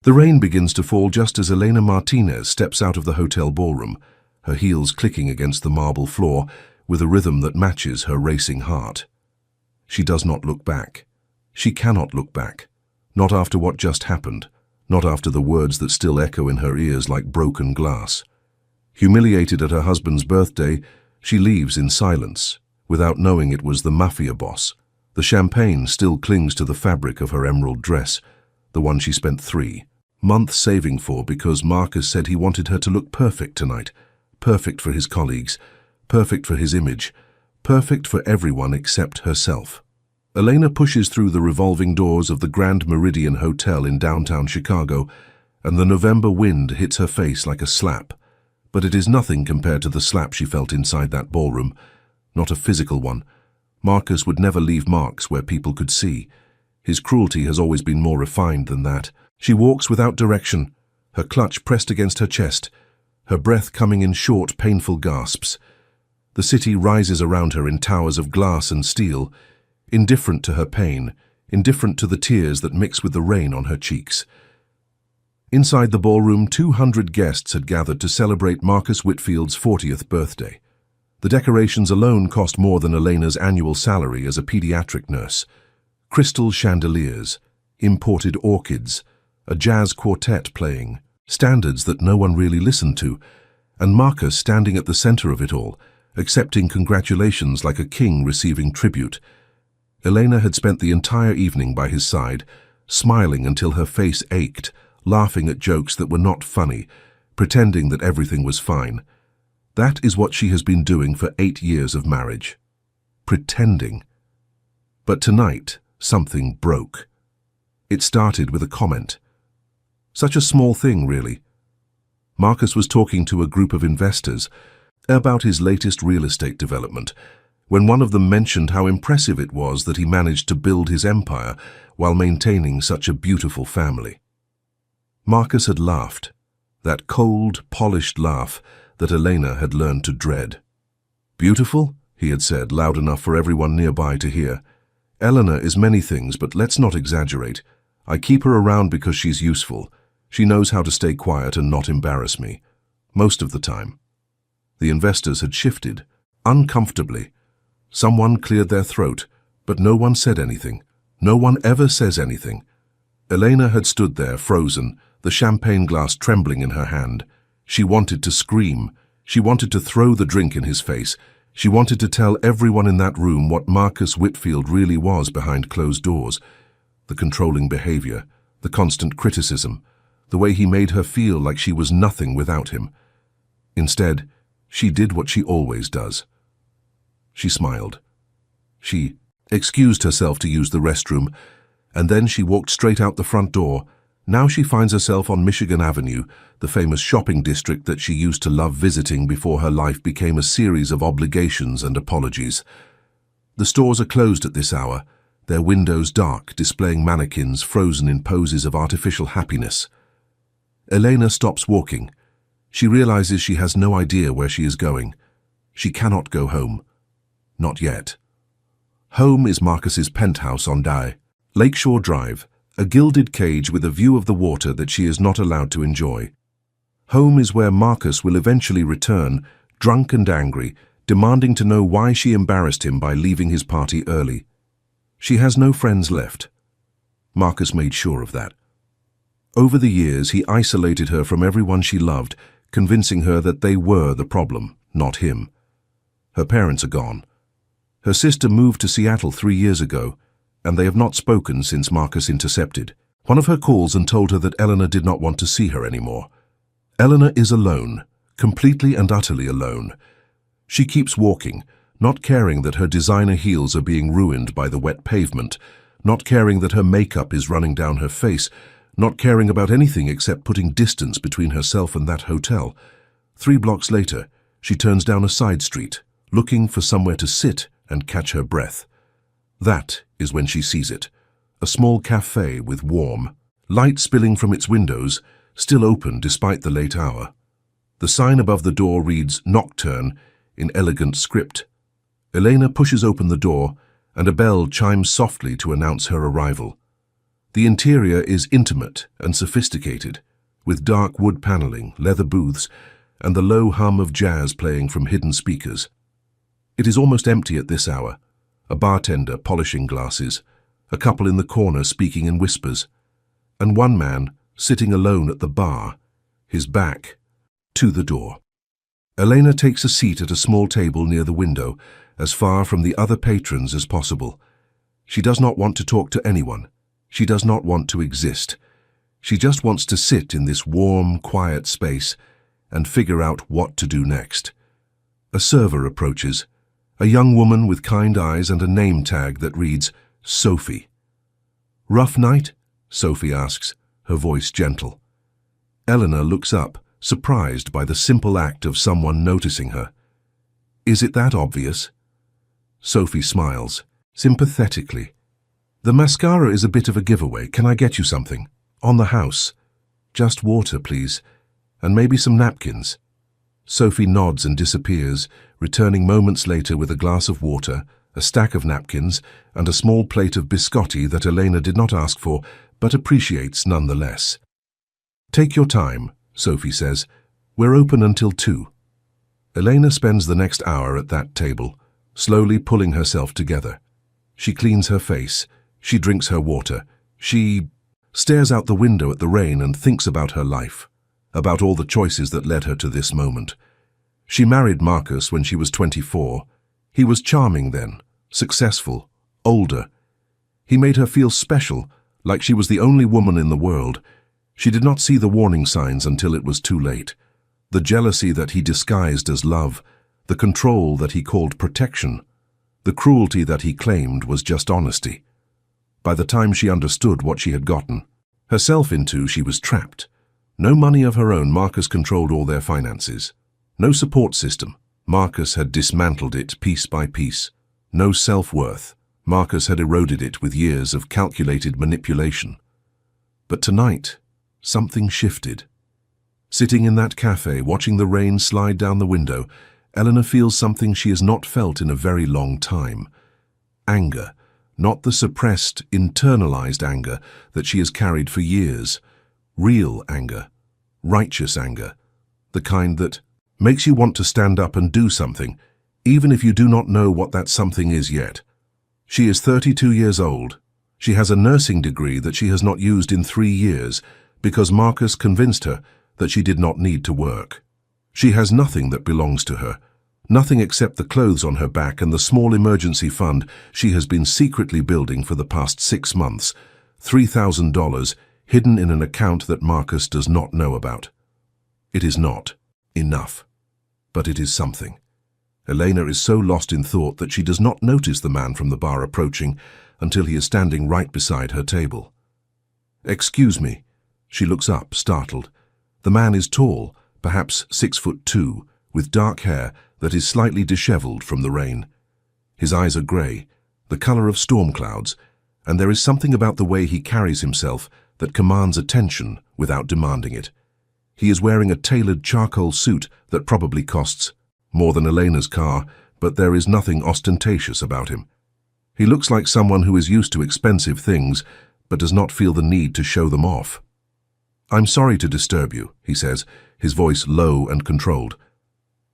The rain begins to fall just as Elena Martinez steps out of the hotel ballroom, her heels clicking against the marble floor with a rhythm that matches her racing heart. She does not look back. She cannot look back. Not after what just happened. Not after the words that still echo in her ears like broken glass. Humiliated at her husband's birthday, she leaves in silence, without knowing it was the Mafia boss. The champagne still clings to the fabric of her emerald dress, the one she spent 3 months saving for because Marcus said he wanted her to look perfect tonight. Perfect for his colleagues, perfect for his image, perfect for everyone except herself. Elena pushes through the revolving doors of the Grand Meridian Hotel in downtown Chicago, and the November wind hits her face like a slap. But it is nothing compared to the slap she felt inside that ballroom. Not a physical one. Marcus would never leave marks where people could see. His cruelty has always been more refined than that. She walks without direction, her clutch pressed against her chest, her breath coming in short, painful gasps. The city rises around her in towers of glass and steel, indifferent to her pain, indifferent to the tears that mix with the rain on her cheeks. Inside the ballroom, 200 guests had gathered to celebrate Marcus Whitfield's 40th birthday. The decorations alone cost more than Elena's annual salary as a pediatric nurse. Crystal chandeliers, imported orchids, a jazz quartet playing, standards that no one really listened to, and Marcus standing at the center of it all, accepting congratulations like a king receiving tribute. Elena had spent the entire evening by his side, smiling until her face ached, laughing at jokes that were not funny, pretending that everything was fine. That is what she has been doing for 8 years of marriage. Pretending. But tonight, something broke. It started with a comment. Such a small thing, really. Marcus was talking to a group of investors about his latest real estate development, when one of them mentioned how impressive it was that he managed to build his empire while maintaining such a beautiful family. Marcus had laughed, that cold, polished laugh that Elena had learned to dread. "Beautiful?" he had said, loud enough for everyone nearby to hear. "Eleanor is many things, but let's not exaggerate. I keep her around because she's useful. She knows how to stay quiet and not embarrass me. Most of the time." The investors had shifted, uncomfortably. Someone cleared their throat, but no one said anything. No one ever says anything. Elena had stood there, frozen, the champagne glass trembling in her hand. She wanted to scream. She wanted to throw the drink in his face. She wanted to tell everyone in that room what Marcus Whitfield really was behind closed doors. The controlling behavior, the constant criticism, the way he made her feel like she was nothing without him. Instead, she did what she always does. She smiled. She excused herself to use the restroom, and then she walked straight out the front door. Now she finds herself on Michigan Avenue, the famous shopping district that she used to love visiting before her life became a series of obligations and apologies. The stores are closed at this hour, their windows dark, displaying mannequins frozen in poses of artificial happiness. Elena stops walking. She realizes she has no idea where she is going. She cannot go home. Not yet. Home is Marcus's penthouse on Lakeshore Drive, a gilded cage with a view of the water that she is not allowed to enjoy. Home is where Marcus will eventually return, drunk and angry, demanding to know why she embarrassed him by leaving his party early. She has no friends left. Marcus made sure of that. Over the years, he isolated her from everyone she loved, convincing her that they were the problem, not him. Her parents are gone. Her sister moved to Seattle 3 years ago, and they have not spoken since Marcus intercepted one of her calls and told her that Eleanor did not want to see her anymore. Eleanor is alone, completely and utterly alone. She keeps walking, not caring that her designer heels are being ruined by the wet pavement, not caring that her makeup is running down her face, not caring about anything except putting distance between herself and that hotel. 3 blocks later, she turns down a side street, looking for somewhere to sit and catch her breath. That is when she sees it. A small cafe with warm light spilling from its windows, still open despite the late hour. The sign above the door reads "Nocturne" in elegant script. Elena pushes open the door, and a bell chimes softly to announce her arrival. The interior is intimate and sophisticated, with dark wood paneling, leather booths, and the low hum of jazz playing from hidden speakers. It is almost empty at this hour, a bartender polishing glasses, a couple in the corner speaking in whispers, and one man sitting alone at the bar, his back to the door. Elena takes a seat at a small table near the window, as far from the other patrons as possible. She does not want to talk to anyone. She does not want to exist. She just wants to sit in this warm, quiet space and figure out what to do next. A server approaches, a young woman with kind eyes and a name tag that reads, Sophie. "Rough night?" Sophie asks, her voice gentle. Eleanor looks up, surprised by the simple act of someone noticing her. "Is it that obvious?" Sophie smiles, sympathetically. "The mascara is a bit of a giveaway. Can I get you something? On the house. Just water, please. And maybe some napkins." Sophie nods and disappears, returning moments later with a glass of water, a stack of napkins, and a small plate of biscotti that Elena did not ask for, but appreciates nonetheless. "Take your time," Sophie says. "We're open until 2. Elena spends the next hour at that table, slowly pulling herself together. She cleans her face. She drinks her water. She stares out the window at the rain and thinks about her life, about all the choices that led her to this moment. She married Marcus when she was 24. He was charming then, successful, older. He made her feel special, like she was the only woman in the world. She did not see the warning signs until it was too late. The jealousy that he disguised as love, the control that he called protection, the cruelty that he claimed was just honesty. By the time she understood what she had gotten herself into, she was trapped. No money of her own, Marcus controlled all their finances. No support system, Marcus had dismantled it piece by piece. No self-worth, Marcus had eroded it with years of calculated manipulation. But tonight, something shifted. Sitting in that cafe, watching the rain slide down the window, Eleanor feels something she has not felt in a very long time. Anger, not the suppressed, internalized anger that she has carried for years. Real anger, righteous anger, the kind that makes you want to stand up and do something, even if you do not know what that something is yet. She is 32 years old. She has a nursing degree that she has not used in 3 years because Marcus convinced her that she did not need to work. She has nothing that belongs to her, nothing except the clothes on her back and the small emergency fund she has been secretly building for the past 6 months, $3,000 hidden in an account that Marcus does not know about. It is not enough, but it is something. Elena is so lost in thought that she does not notice the man from the bar approaching until he is standing right beside her table. "Excuse me." She looks up, startled. The man is tall, perhaps 6'2", with dark hair that is slightly disheveled from the rain. His eyes are grey, the colour of storm clouds, and there is something about the way he carries himself that commands attention without demanding it. He is wearing a tailored charcoal suit that probably costs more than Elena's car, but there is nothing ostentatious about him. He looks like someone who is used to expensive things, but does not feel the need to show them off. "I'm sorry to disturb you," he says, his voice low and controlled.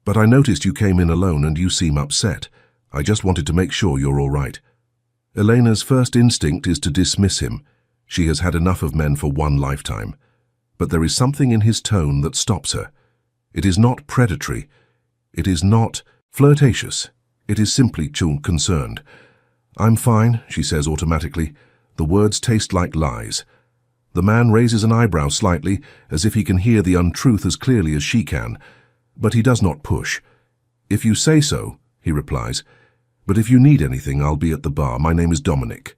"But I noticed you came in alone and you seem upset. I just wanted to make sure you're all right." Elena's first instinct is to dismiss him. She has had enough of men for one lifetime. But there is something in his tone that stops her. It is not predatory. It is not flirtatious. It is simply concerned. "I'm fine," she says automatically. The words taste like lies. The man raises an eyebrow slightly, as if he can hear the untruth as clearly as she can, but he does not push. "If you say so," he replies, "but if you need anything, I'll be at the bar. My name is Dominic."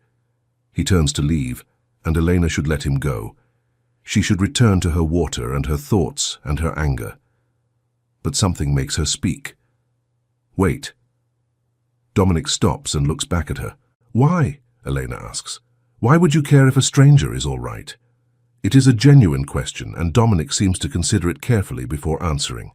He turns to leave, and Elena should let him go. She should return to her water and her thoughts and her anger. But something makes her speak. "Wait." Dominic stops and looks back at her. "Why?" Elena asks. "Why would you care if a stranger is all right?" It is a genuine question, and Dominic seems to consider it carefully before answering.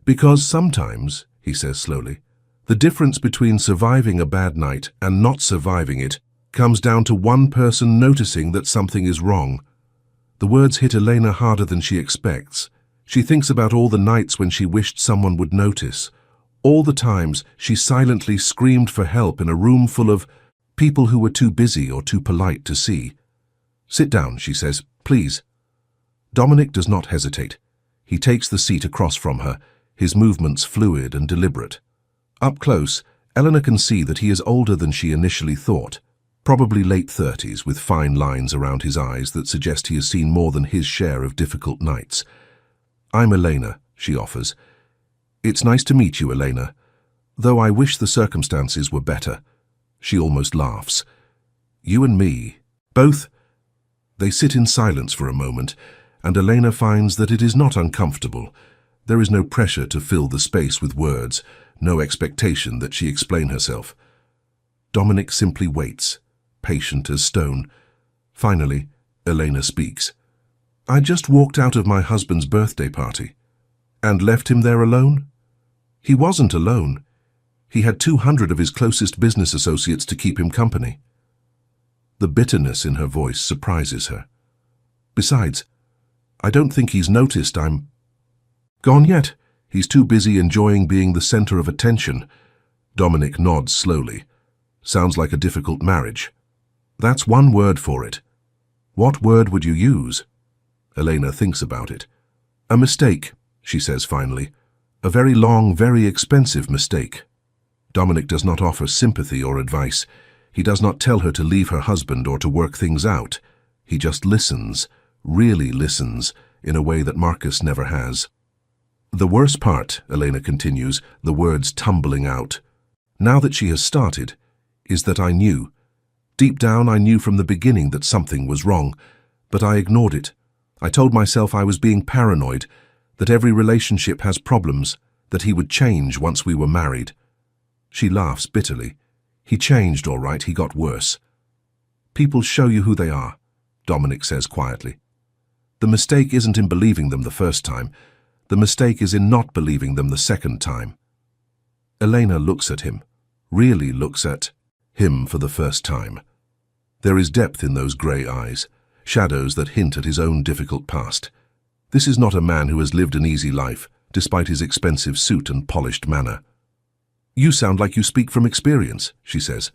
"Because sometimes," he says slowly, "the difference between surviving a bad night and not surviving it comes down to one person noticing that something is wrong. The words hit Elena harder than she expects. She thinks about all the nights when she wished someone would notice, all the times she silently screamed for help in a room full of people who were too busy or too polite to see. "Sit down," she says, "please." Dominic does not hesitate. He takes the seat across from her, his movements fluid and deliberate. Up close, Eleanor can see that he is older than she initially thought, probably late 30s, with fine lines around his eyes that suggest he has seen more than his share of difficult nights. "I'm Elena," she offers. "It's nice to meet you, Elena, though I wish the circumstances were better." She almost laughs. "You and me, both." They sit in silence for a moment, and Elena finds that it is not uncomfortable. There is no pressure to fill the space with words, no expectation that she explain herself. Dominic simply waits, patient as stone. Finally, Elena speaks. "I just walked out of my husband's birthday party." "And left him there alone?" "He wasn't alone. He had 200 of his closest business associates to keep him company." The bitterness in her voice surprises her. "Besides, I don't think he's noticed I'm gone yet. He's too busy enjoying being the center of attention." Dominic nods slowly. "Sounds like a difficult marriage." "That's one word for it." "What word would you use?" Elena thinks about it. "A mistake," she says finally. "A very long, very expensive mistake." Dominic does not offer sympathy or advice. He does not tell her to leave her husband or to work things out. He just listens, really listens, in a way that Marcus never has. "The worst part," Elena continues, the words tumbling out, "now that she has started, is that I knew. Deep down I knew from the beginning that something was wrong, but I ignored it. I told myself I was being paranoid, that every relationship has problems, that he would change once we were married." She laughs bitterly. "He changed, all right, he got worse." "People show you who they are," Dominic says quietly. "The mistake isn't in believing them the first time. The mistake is in not believing them the second time." Elena looks at him, really looks at him for the first time. There is depth in those grey eyes, shadows that hint at his own difficult past. This is not a man who has lived an easy life, despite his expensive suit and polished manner. "You sound like you speak from experience," she says.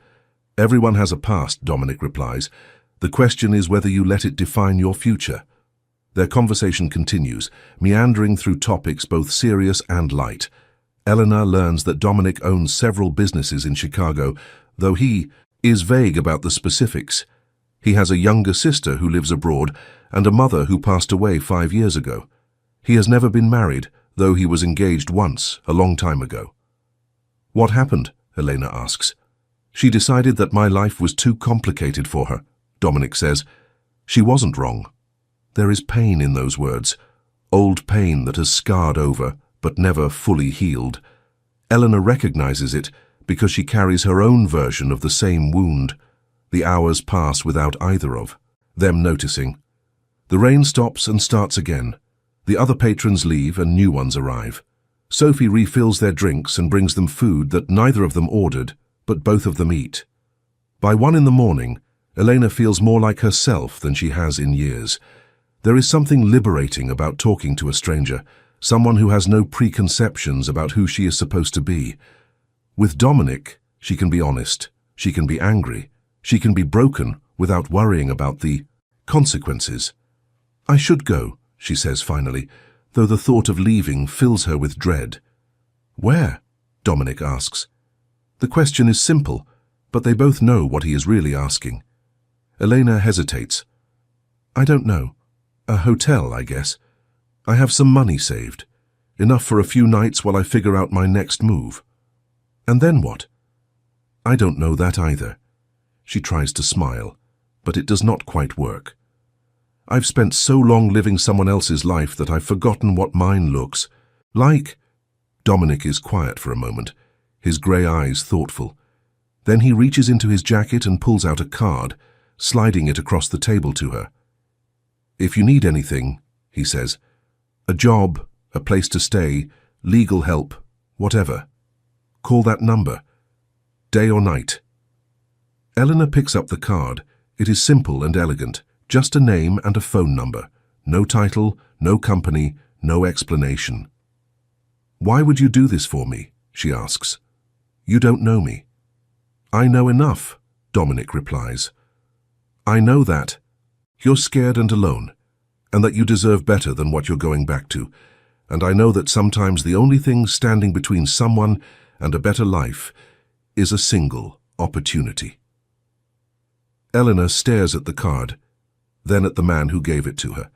"Everyone has a past," Dominic replies. "The question is whether you let it define your future." Their conversation continues, meandering through topics both serious and light. Eleanor learns that Dominic owns several businesses in Chicago, though he is vague about the specifics. He has a younger sister who lives abroad and a mother who passed away 5 years ago. He has never been married, though he was engaged once, a long time ago. "What happened?" Elena asks. "She decided that my life was too complicated for her," Dominic says. "She wasn't wrong." There is pain in those words, old pain that has scarred over, but never fully healed. Eleanor recognizes it because she carries her own version of the same wound. The hours pass without either of them noticing. The rain stops and starts again. The other patrons leave and new ones arrive. Sophie refills their drinks and brings them food that neither of them ordered, but both of them eat. By 1 in the morning, Elena feels more like herself than she has in years. There is something liberating about talking to a stranger, someone who has no preconceptions about who she is supposed to be. With Dominic, she can be honest, she can be angry, she can be broken without worrying about the consequences. "I should go," she says finally, though the thought of leaving fills her with dread. "Where?" Dominic asks. The question is simple, but they both know what he is really asking. Elena hesitates. "I don't know. A hotel, I guess. I have some money saved. Enough for a few nights while I figure out my next move." "And then what?" "I don't know that either." She tries to smile, but it does not quite work. "I've spent so long living someone else's life that I've forgotten what mine looks like." Dominic is quiet for a moment, his grey eyes thoughtful. Then he reaches into his jacket and pulls out a card, sliding it across the table to her. "If you need anything," he says, "a job, a place to stay, legal help, whatever, call that number, day or night." Eleanor picks up the card. It is simple and elegant, just a name and a phone number. No title, no company, no explanation. "Why would you do this for me?" she asks. "You don't know me." "I know enough," Dominic replies. "I know that. You're scared and alone, and that you deserve better than what you're going back to. And I know that sometimes the only thing standing between someone and a better life is a single opportunity." Eleanor stares at the card, then at the man who gave it to her.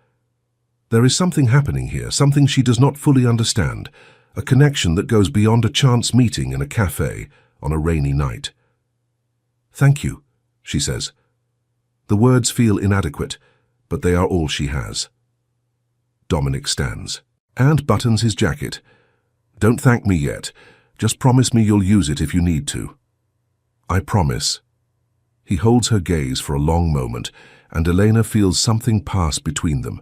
There is something happening here, something she does not fully understand, a connection that goes beyond a chance meeting in a cafe on a rainy night. "Thank you," she says. The words feel inadequate, but they are all she has. Dominic stands and buttons his jacket. "Don't thank me yet. Just promise me you'll use it if you need to." "I promise." He holds her gaze for a long moment, and Elena feels something pass between them.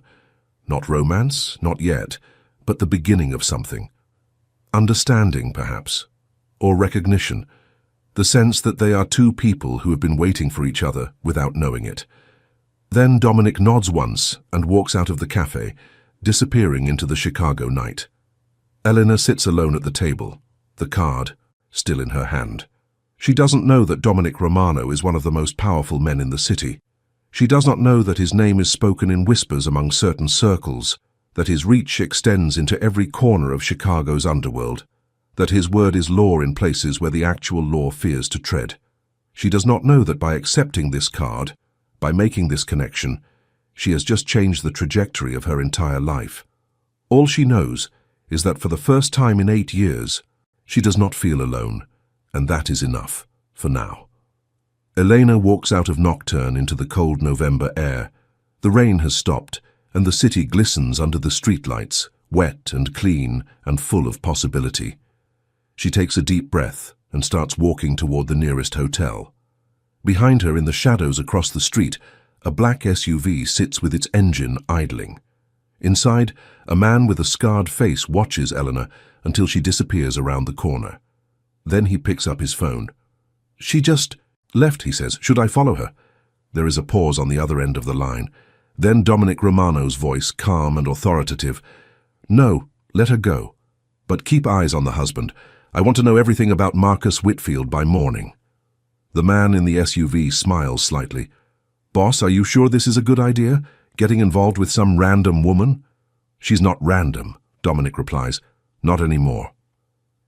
Not romance, not yet, but the beginning of something. Understanding, perhaps, or recognition, the sense that they are two people who have been waiting for each other without knowing it. Then Dominic nods once and walks out of the cafe, disappearing into the Chicago night. Eleanor sits alone at the table, the card still in her hand. She doesn't know that Dominic Romano is one of the most powerful men in the city. She does not know that his name is spoken in whispers among certain circles, that his reach extends into every corner of Chicago's underworld, that his word is law in places where the actual law fears to tread. She does not know that by accepting this card, by making this connection, she has just changed the trajectory of her entire life. All she knows is that for the first time in 8 years, she does not feel alone, and that is enough for now. Elena walks out of Nocturne into the cold November air. The rain has stopped, and the city glistens under the streetlights, wet and clean and full of possibility. She takes a deep breath and starts walking toward the nearest hotel. Behind her, in the shadows across the street, a black SUV sits with its engine idling. Inside, a man with a scarred face watches Eleanor until she disappears around the corner. Then he picks up his phone. "She just left," he says. "Should I follow her?" There is a pause on the other end of the line. Then Dominic Romano's voice, calm and authoritative. "No, let her go. But keep eyes on the husband. I want to know everything about Marcus Whitfield by morning." The man in the SUV smiles slightly. "Boss, are you sure this is a good idea? Getting involved with some random woman?" "She's not random," Dominic replies. "Not anymore."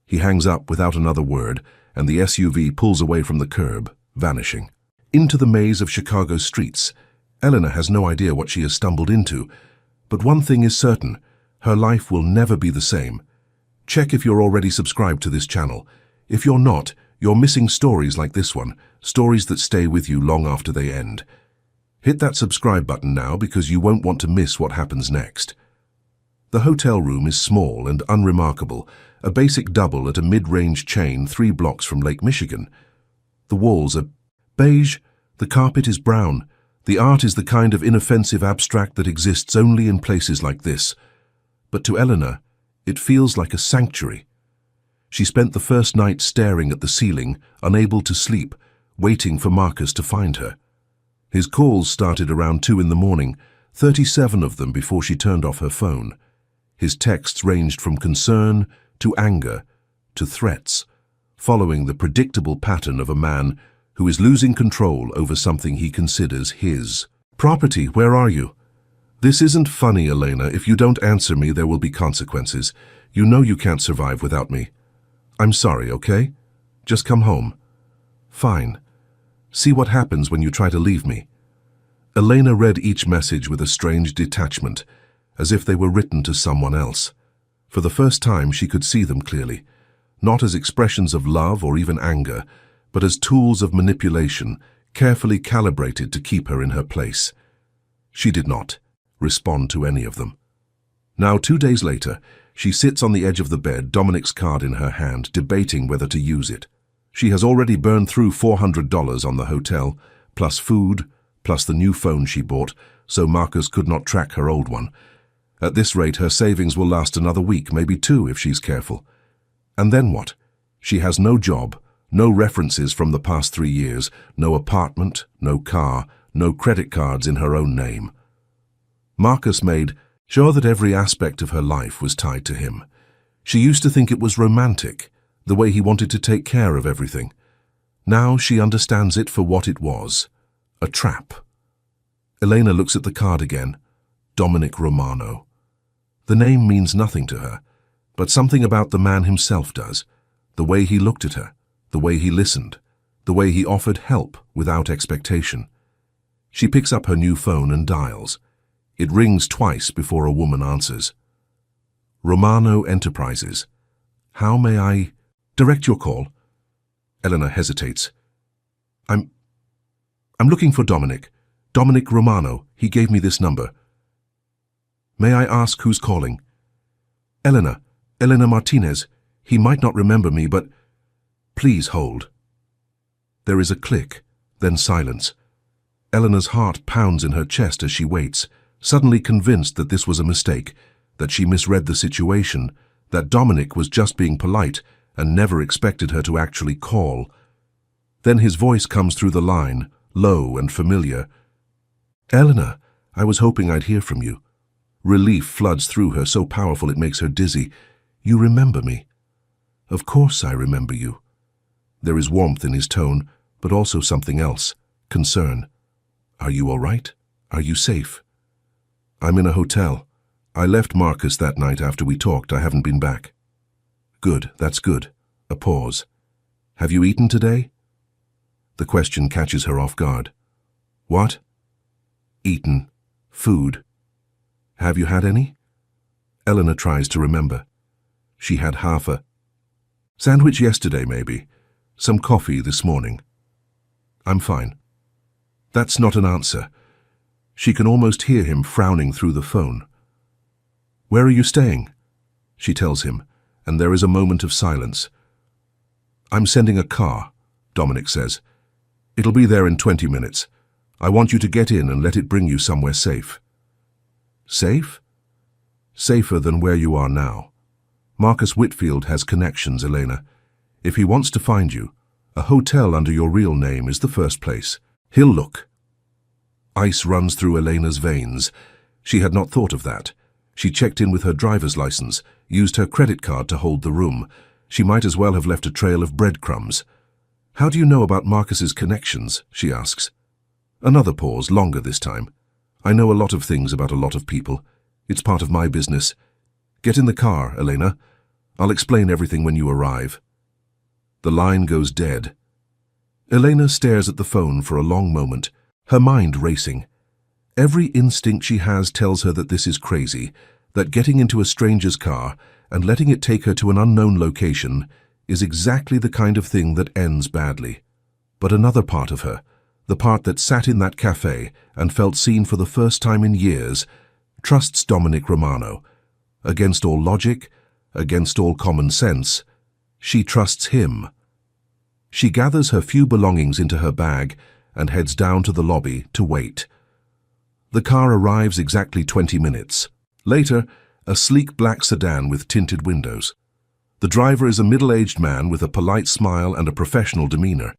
He hangs up without another word, and the SUV pulls away from the curb, vanishing. Into the maze of Chicago's streets, Eleanor has no idea what she has stumbled into, but one thing is certain, her life will never be the same. Check if you're already subscribed to this channel. If you're not, you're missing stories like this one, stories that stay with you long after they end. Hit that subscribe button now because you won't want to miss what happens next. The hotel room is small and unremarkable, a basic double at a mid-range chain 3 blocks from Lake Michigan. The walls are beige, the carpet is brown. The art is the kind of inoffensive abstract that exists only in places like this. But to Eleanor, it feels like a sanctuary. She spent the first night staring at the ceiling, unable to sleep, waiting for Marcus to find her. His calls started around 2 in the morning, 37 of them before she turned off her phone. His texts ranged from concern to anger to threats, following the predictable pattern of a man who is losing control over something he considers his property. "Where are you?" "This isn't funny, Elena. If you don't answer me, there will be consequences. You know you can't survive without me." "I'm sorry, okay? Just come home." "Fine. See what happens when you try to leave me." Elena read each message with a strange detachment, as if they were written to someone else. For the first time, she could see them clearly, not as expressions of love or even anger, but as tools of manipulation, carefully calibrated to keep her in her place. She did not respond to any of them. Now, 2 days later, she sits on the edge of the bed, Dominic's card in her hand, debating whether to use it. She has already burned through $400 on the hotel, plus food, plus the new phone she bought, so Marcus could not track her old one. At this rate, her savings will last another week, maybe 2 if she's careful. And then what? She has no job, No references from the past 3 years, no apartment, no car, no credit cards in her own name. Marcus made sure that every aspect of her life was tied to him. She used to think it was romantic, the way he wanted to take care of everything. Now she understands it for what it was, a trap. Elena looks at the card again. Dominic Romano. The name means nothing to her, but something about the man himself does. The way he looked at her, the way he listened, the way he offered help without expectation. She picks up her new phone and dials. It rings twice before a woman answers. Romano Enterprises. How may I direct your call? Elena hesitates. I'm looking for Dominic. Dominic Romano. He gave me this number. May I ask who's calling? Elena Martinez. He might not remember me, but please hold. There is a click, then silence. Elena's heart pounds in her chest as she waits, suddenly convinced that this was a mistake, that she misread the situation, that Dominic was just being polite and never expected her to actually call. Then his voice comes through the line, low and familiar. Elena, I was hoping I'd hear from you. Relief floods through her, so powerful it makes her dizzy. You remember me? Of course I remember you. There is warmth in his tone, but also something else, concern. Are you all right? Are you safe? I'm in a hotel. I left Marcus that night after we talked. I haven't been back. Good, that's good. A pause. Have you eaten today? The question catches her off guard. What? Eaten. Food. Have you had any? Elena tries to remember. She had half a sandwich yesterday, maybe. Some coffee this morning. I'm fine. That's not an answer. She can almost hear him frowning through the phone. Where are you staying? She tells him, and there is a moment of silence. I'm sending a car, Dominic says. It'll be there in 20 minutes. I want you to get in and let it bring you somewhere safe. Safe? Safer than where you are now. Marcus Whitfield has connections, Elena. If he wants to find you, a hotel under your real name is the first place. He'll look. Ice runs through Elena's veins. She had not thought of that. She checked in with her driver's license, used her credit card to hold the room. She might as well have left a trail of breadcrumbs. How do you know about Marcus's connections? She asks. Another pause, longer this time. I know a lot of things about a lot of people. It's part of my business. Get in the car, Elena. I'll explain everything when you arrive. The line goes dead. Elena stares at the phone for a long moment, her mind racing. Every instinct she has tells her that this is crazy, that getting into a stranger's car and letting it take her to an unknown location is exactly the kind of thing that ends badly. But another part of her, the part that sat in that cafe and felt seen for the first time in years, trusts Dominic Romano. Against all logic, against all common sense, she trusts him. She gathers her few belongings into her bag and heads down to the lobby to wait. The car arrives exactly 20 minutes. Later, a sleek black sedan with tinted windows. The driver is a middle-aged man with a polite smile and a professional demeanor.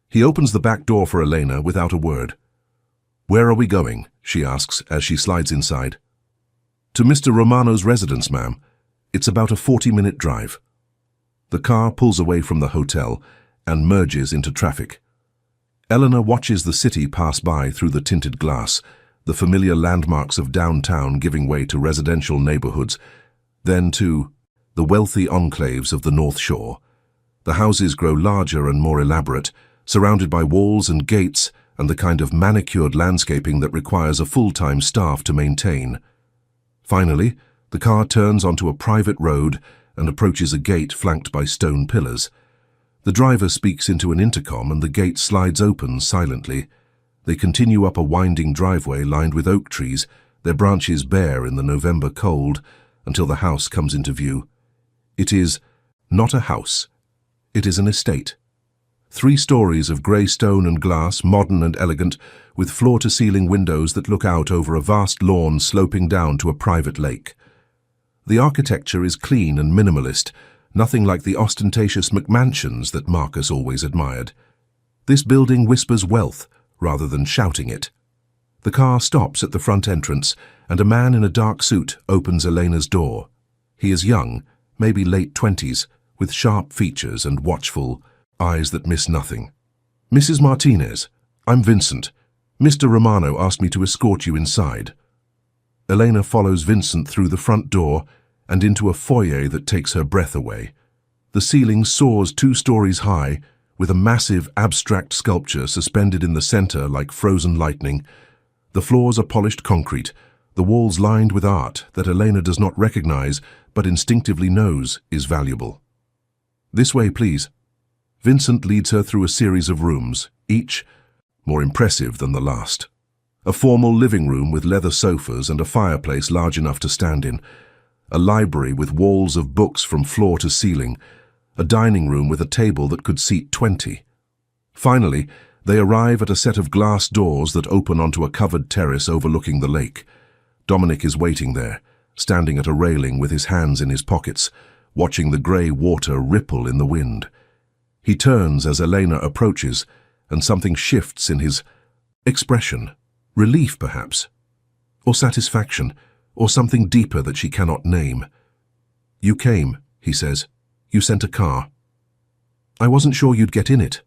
He opens the back door for Elena without a word. Where are we going? She asks as she slides inside. To Mr. Romano's residence, ma'am. It's about a 40-minute drive. The car pulls away from the hotel and merges into traffic. Elena watches the city pass by through the tinted glass, the familiar landmarks of downtown giving way to residential neighborhoods, then to the wealthy enclaves of the North Shore. The houses grow larger and more elaborate, surrounded by walls and gates and the kind of manicured landscaping that requires a full-time staff to maintain. Finally, the car turns onto a private road and approaches a gate flanked by stone pillars. The driver speaks into an intercom and the gate slides open silently. They continue up a winding driveway lined with oak trees, their branches bare in the November cold, until the house comes into view. It is not a house. It is an estate. 3 stories of grey stone and glass, modern and elegant, with floor-to-ceiling windows that look out over a vast lawn sloping down to a private lake. The architecture is clean and minimalist, nothing like the ostentatious McMansions that Marcus always admired. This building whispers wealth rather than shouting it. The car stops at the front entrance, and a man in a dark suit opens Elena's door. He is young, maybe late 20s, with sharp features and watchful eyes that miss nothing. "Mrs. Martinez, I'm Vincent. Mr. Romano asked me to escort you inside." Elena follows Vincent through the front door and into a foyer that takes her breath away. The ceiling soars 2 stories high, with a massive abstract sculpture suspended in the center like frozen lightning. The floors are polished concrete, the walls lined with art that Elena does not recognize but instinctively knows is valuable. "This way, please." Vincent leads her through a series of rooms, each more impressive than the last. A formal living room with leather sofas and a fireplace large enough to stand in. A library with walls of books from floor to ceiling. A dining room with a table that could seat 20. Finally, they arrive at a set of glass doors that open onto a covered terrace overlooking the lake. Dominic is waiting there, standing at a railing with his hands in his pockets, watching the grey water ripple in the wind. He turns as Elena approaches, and something shifts in his expression. Relief, perhaps, or satisfaction, or something deeper that she cannot name. "You came," he says. "You sent a car. I wasn't sure you'd get in it."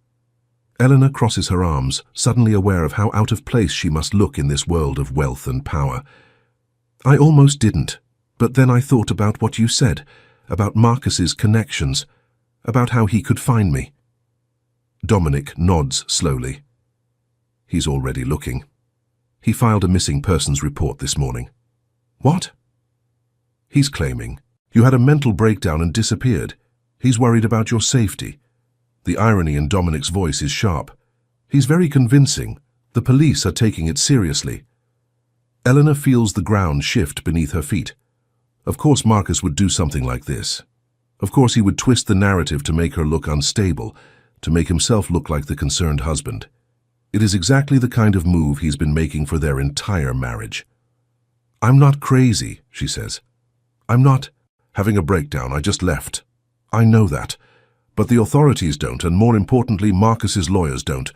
Eleanor crosses her arms, suddenly aware of how out of place she must look in this world of wealth and power. "I almost didn't, but then I thought about what you said, about Marcus's connections, about how he could find me." Dominic nods slowly. He's already looking. He filed a missing persons report this morning. "What?" He's claiming, "You had a mental breakdown and disappeared. He's worried about your safety." The irony in Dominic's voice is sharp. He's very convincing. The police are taking it seriously. Eleanor feels the ground shift beneath her feet. Of course Marcus would do something like this. Of course he would twist the narrative to make her look unstable, to make himself look like the concerned husband. It is exactly the kind of move he's been making for their entire marriage. "I'm not crazy," she says. "I'm not having a breakdown. I just left. I know that. But the authorities don't, and more importantly, Marcus's lawyers don't.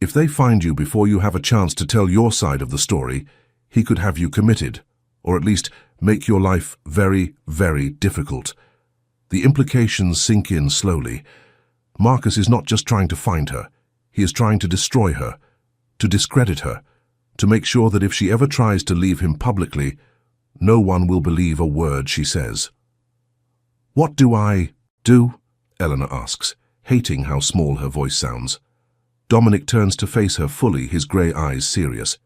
If they find you before you have a chance to tell your side of the story, he could have you committed, or at least make your life very, very difficult." The implications sink in slowly. Marcus is not just trying to find her. He is trying to destroy her, to discredit her, to make sure that if she ever tries to leave him publicly, no one will believe a word she says. "What do I do?" Eleanor asks, hating how small her voice sounds. Dominic turns to face her fully, his grey eyes serious.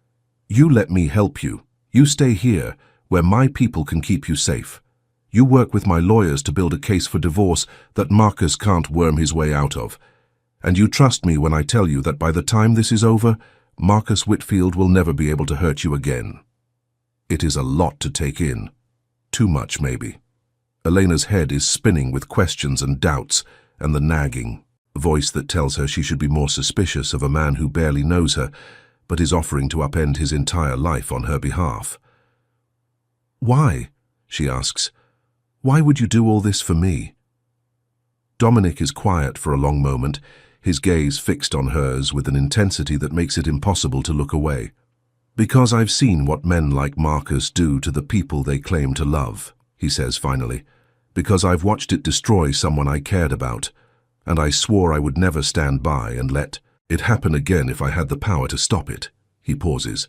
"You let me help you. You stay here, where my people can keep you safe. You work with my lawyers to build a case for divorce that Marcus can't worm his way out of. And you trust me when I tell you that by the time this is over, Marcus Whitfield will never be able to hurt you again." It is a lot to take in. Too much, maybe. Elena's head is spinning with questions and doubts, and the nagging voice that tells her she should be more suspicious of a man who barely knows her, but is offering to upend his entire life on her behalf. "Why?" she asks. "Why would you do all this for me?" Dominic is quiet for a long moment, his gaze fixed on hers with an intensity that makes it impossible to look away. "Because I've seen what men like Marcus do to the people they claim to love," he says finally. "Because I've watched it destroy someone I cared about, and I swore I would never stand by and let it happen again if I had the power to stop it." He pauses.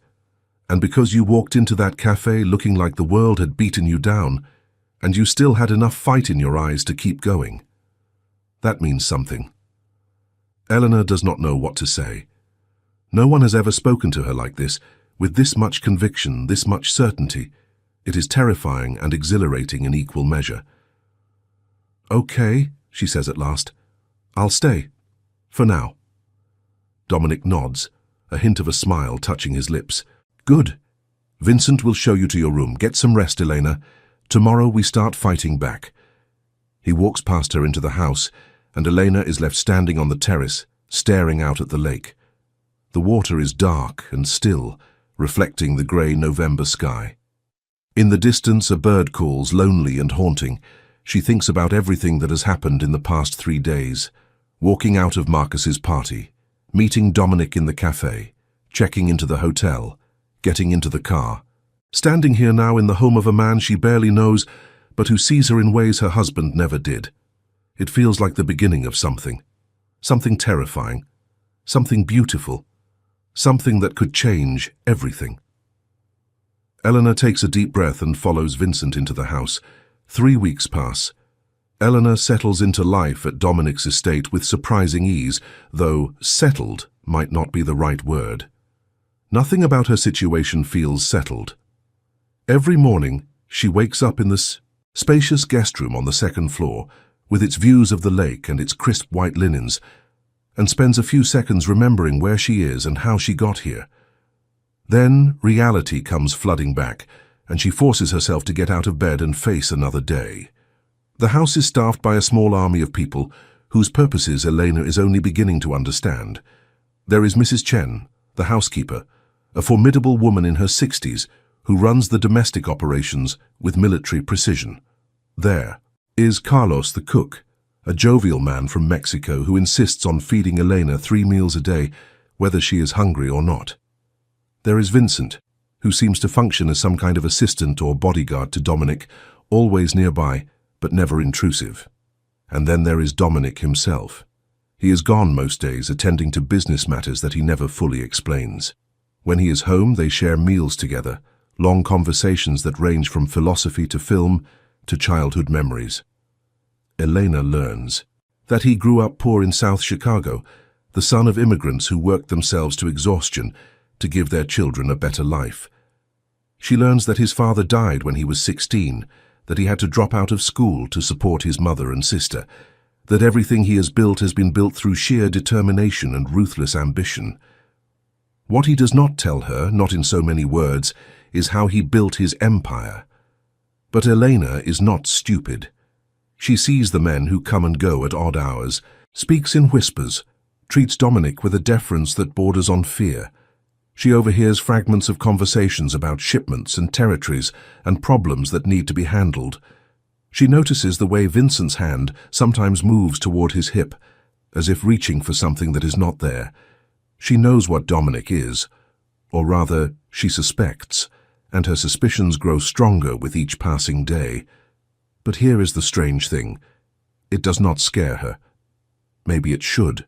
"And because you walked into that cafe looking like the world had beaten you down, and you still had enough fight in your eyes to keep going. That means something." Eleanor does not know what to say. No one has ever spoken to her like this, with this much conviction, this much certainty. It is terrifying and exhilarating in equal measure. "Okay," she says at last. "I'll stay. For now." Dominic nods, a hint of a smile touching his lips. "Good. Vincent will show you to your room. Get some rest, Elena. Tomorrow we start fighting back." He walks past her into the house, and Elena is left standing on the terrace, staring out at the lake. The water is dark and still, reflecting the grey November sky. In the distance a bird calls, lonely and haunting. She thinks about everything that has happened in the past 3 days. Walking out of Marcus's party, meeting Dominic in the cafe, checking into the hotel, getting into the car. Standing here now in the home of a man she barely knows, but who sees her in ways her husband never did. It feels like the beginning of something. Something terrifying. Something beautiful. Something that could change everything. Eleanor takes a deep breath and follows Vincent into the house. 3 weeks pass. Eleanor settles into life at Dominic's estate with surprising ease, though settled might not be the right word. Nothing about her situation feels settled. Every morning, she wakes up in the spacious guest room on the 2nd floor, with its views of the lake and its crisp white linens, and spends a few seconds remembering where she is and how she got here. Then reality comes flooding back, and she forces herself to get out of bed and face another day. The house is staffed by a small army of people whose purposes Elena is only beginning to understand. There is Mrs. Chen, the housekeeper, a formidable woman in her 60s who runs the domestic operations with military precision. There is Carlos, the cook, a jovial man from Mexico who insists on feeding Elena 3 meals a day, whether she is hungry or not. There is Vincent, who seems to function as some kind of assistant or bodyguard to Dominic, always nearby, but never intrusive. And then there is Dominic himself. He is gone most days, attending to business matters that he never fully explains. When he is home, they share meals together, long conversations that range from philosophy to film to childhood memories. Elena learns that he grew up poor in South Chicago, the son of immigrants who worked themselves to exhaustion to give their children a better life. She learns that his father died when he was 16, that he had to drop out of school to support his mother and sister, that everything he has been built through sheer determination and ruthless ambition. What he does not tell her, not in so many words, is how he built his empire. But Elena is not stupid. She sees the men who come and go at odd hours, speaks in whispers, treats Dominic with a deference that borders on fear. She overhears fragments of conversations about shipments and territories and problems that need to be handled. She notices the way Vincent's hand sometimes moves toward his hip, as if reaching for something that is not there. She knows what Dominic is, or rather, she suspects, and her suspicions grow stronger with each passing day. But here is the strange thing. It does not scare her. Maybe it should.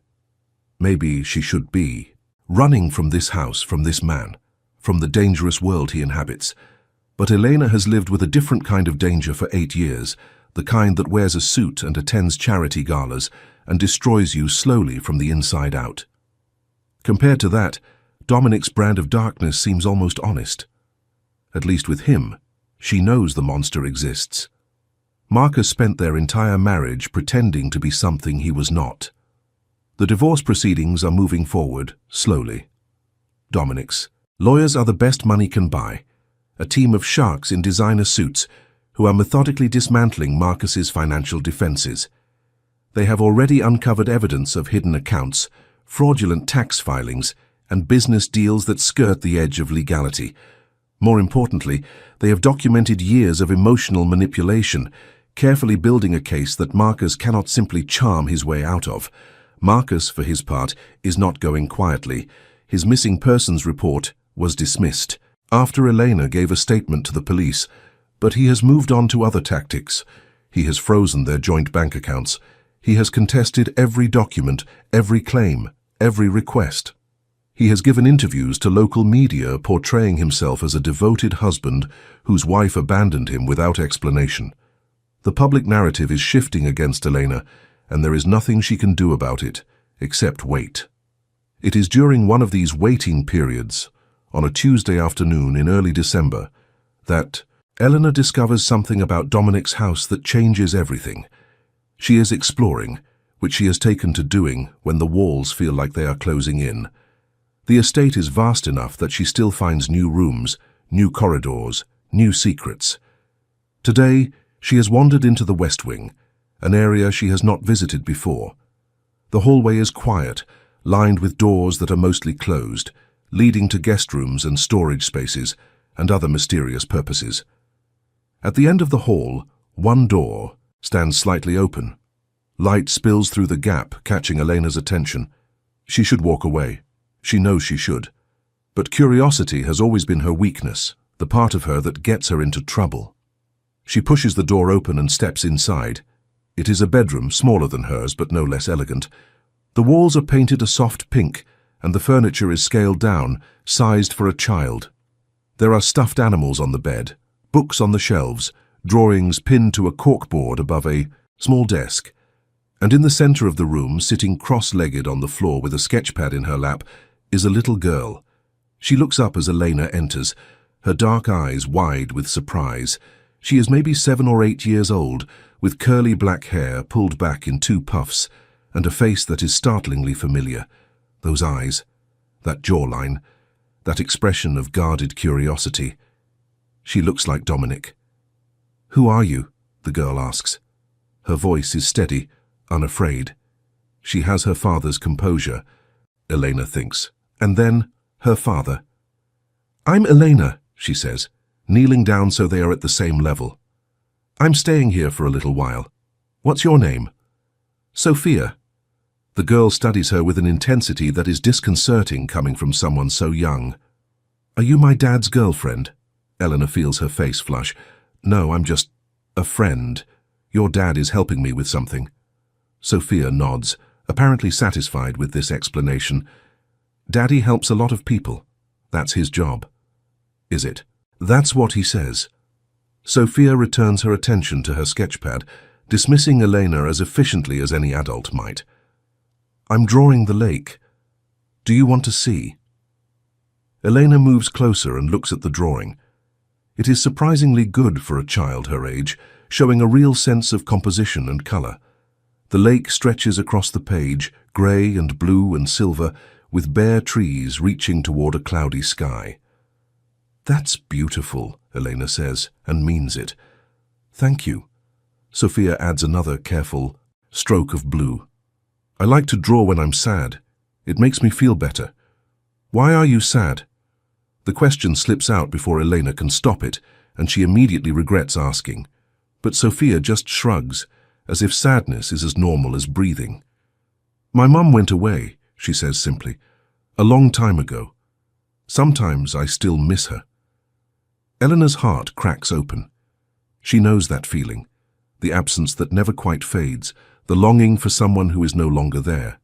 Maybe she should be running from this house, from this man, from the dangerous world he inhabits. But Elena has lived with a different kind of danger for 8 years, the kind that wears a suit and attends charity galas and destroys you slowly from the inside out. Compared to that, Dominic's brand of darkness seems almost honest. At least with him, she knows the monster exists. Marcus spent their entire marriage pretending to be something he was not. The divorce proceedings are moving forward, slowly. Dominic's lawyers are the best money can buy, a team of sharks in designer suits who are methodically dismantling Marcus's financial defenses. They have already uncovered evidence of hidden accounts, fraudulent tax filings, and business deals that skirt the edge of legality. More importantly, they have documented years of emotional manipulation, carefully building a case that Marcus cannot simply charm his way out of. Marcus, for his part, is not going quietly. His missing persons report was dismissed after Elena gave a statement to the police, but he has moved on to other tactics. He has frozen their joint bank accounts. He has contested every document, every claim, every request. He has given interviews to local media portraying himself as a devoted husband whose wife abandoned him without explanation. The public narrative is shifting against Elena, and there is nothing she can do about it, except wait. It is during one of these waiting periods, on a Tuesday afternoon in early December, that Eleanor discovers something about Dominic's house that changes everything. She is exploring, which she has taken to doing when the walls feel like they are closing in. The estate is vast enough that she still finds new rooms, new corridors, new secrets. Today, she has wandered into the West Wing, an area she has not visited before. The hallway is quiet, lined with doors that are mostly closed, leading to guest rooms and storage spaces and other mysterious purposes. At the end of the hall, one door, stands slightly open. Light spills through the gap, catching Elena's attention. She should walk away. She knows she should. But curiosity has always been her weakness, the part of her that gets her into trouble. She pushes the door open and steps inside. It is a bedroom, smaller than hers, but no less elegant. The walls are painted a soft pink, and the furniture is scaled down, sized for a child. There are stuffed animals on the bed, books on the shelves, drawings pinned to a corkboard above a small desk. And in the center of the room, sitting cross-legged on the floor with a sketchpad in her lap, is a little girl. She looks up as Elena enters, her dark eyes wide with surprise. She is maybe 7 or 8 years old, with curly black hair pulled back in 2 puffs, and a face that is startlingly familiar. Those eyes, that jawline, that expression of guarded curiosity. She looks like Dominic. "Who are you?" the girl asks. Her voice is steady, unafraid. She has her father's composure, Elena thinks, and then her father. "I'm Elena," she says, kneeling down so they are at the same level. "I'm staying here for a little while. What's your name?" "Sophia." The girl studies her with an intensity that is disconcerting coming from someone so young. "Are you my dad's girlfriend?" Elena feels her face flush. "No, I'm just a friend. Your dad is helping me with something." Sophia nods, apparently satisfied with this explanation. "Daddy helps a lot of people. That's his job." "Is it?" "That's what he says." Sophia returns her attention to her sketchpad, dismissing Elena as efficiently as any adult might. "I'm drawing the lake. Do you want to see?" Elena moves closer and looks at the drawing. It is surprisingly good for a child her age, showing a real sense of composition and color. The lake stretches across the page, gray and blue and silver, with bare trees reaching toward a cloudy sky. "That's beautiful," Elena says, and means it. "Thank you." Sophia adds another careful stroke of blue. "I like to draw when I'm sad. It makes me feel better." "Why are you sad?" The question slips out before Elena can stop it, and she immediately regrets asking. But Sophia just shrugs, as if sadness is as normal as breathing. "My mum went away," she says simply, "a long time ago. Sometimes I still miss her." Eleanor's heart cracks open. She knows that feeling, the absence that never quite fades, the longing for someone who is no longer there.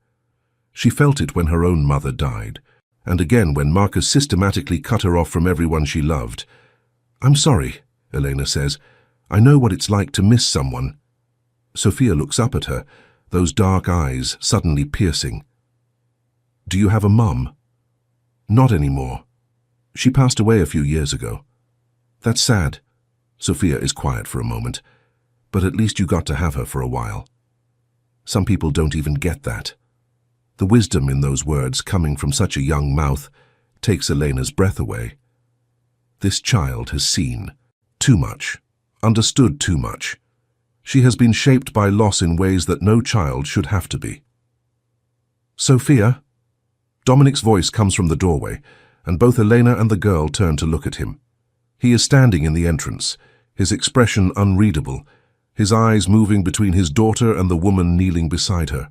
She felt it when her own mother died, and again when Marcus systematically cut her off from everyone she loved. "I'm sorry," Elena says. "I know what it's like to miss someone." Sophia looks up at her, those dark eyes suddenly piercing. "Do you have a mum?" "Not anymore. She passed away a few years ago." "That's sad." Sophia is quiet for a moment. "But at least you got to have her for a while." Some people don't even get that. The wisdom in those words coming from such a young mouth takes Elena's breath away. This child has seen too much, understood too much. She has been shaped by loss in ways that no child should have to be. "Sophia?" Dominic's voice comes from the doorway, and both Elena and the girl turn to look at him. He is standing in the entrance, his expression unreadable, his eyes moving between his daughter and the woman kneeling beside her.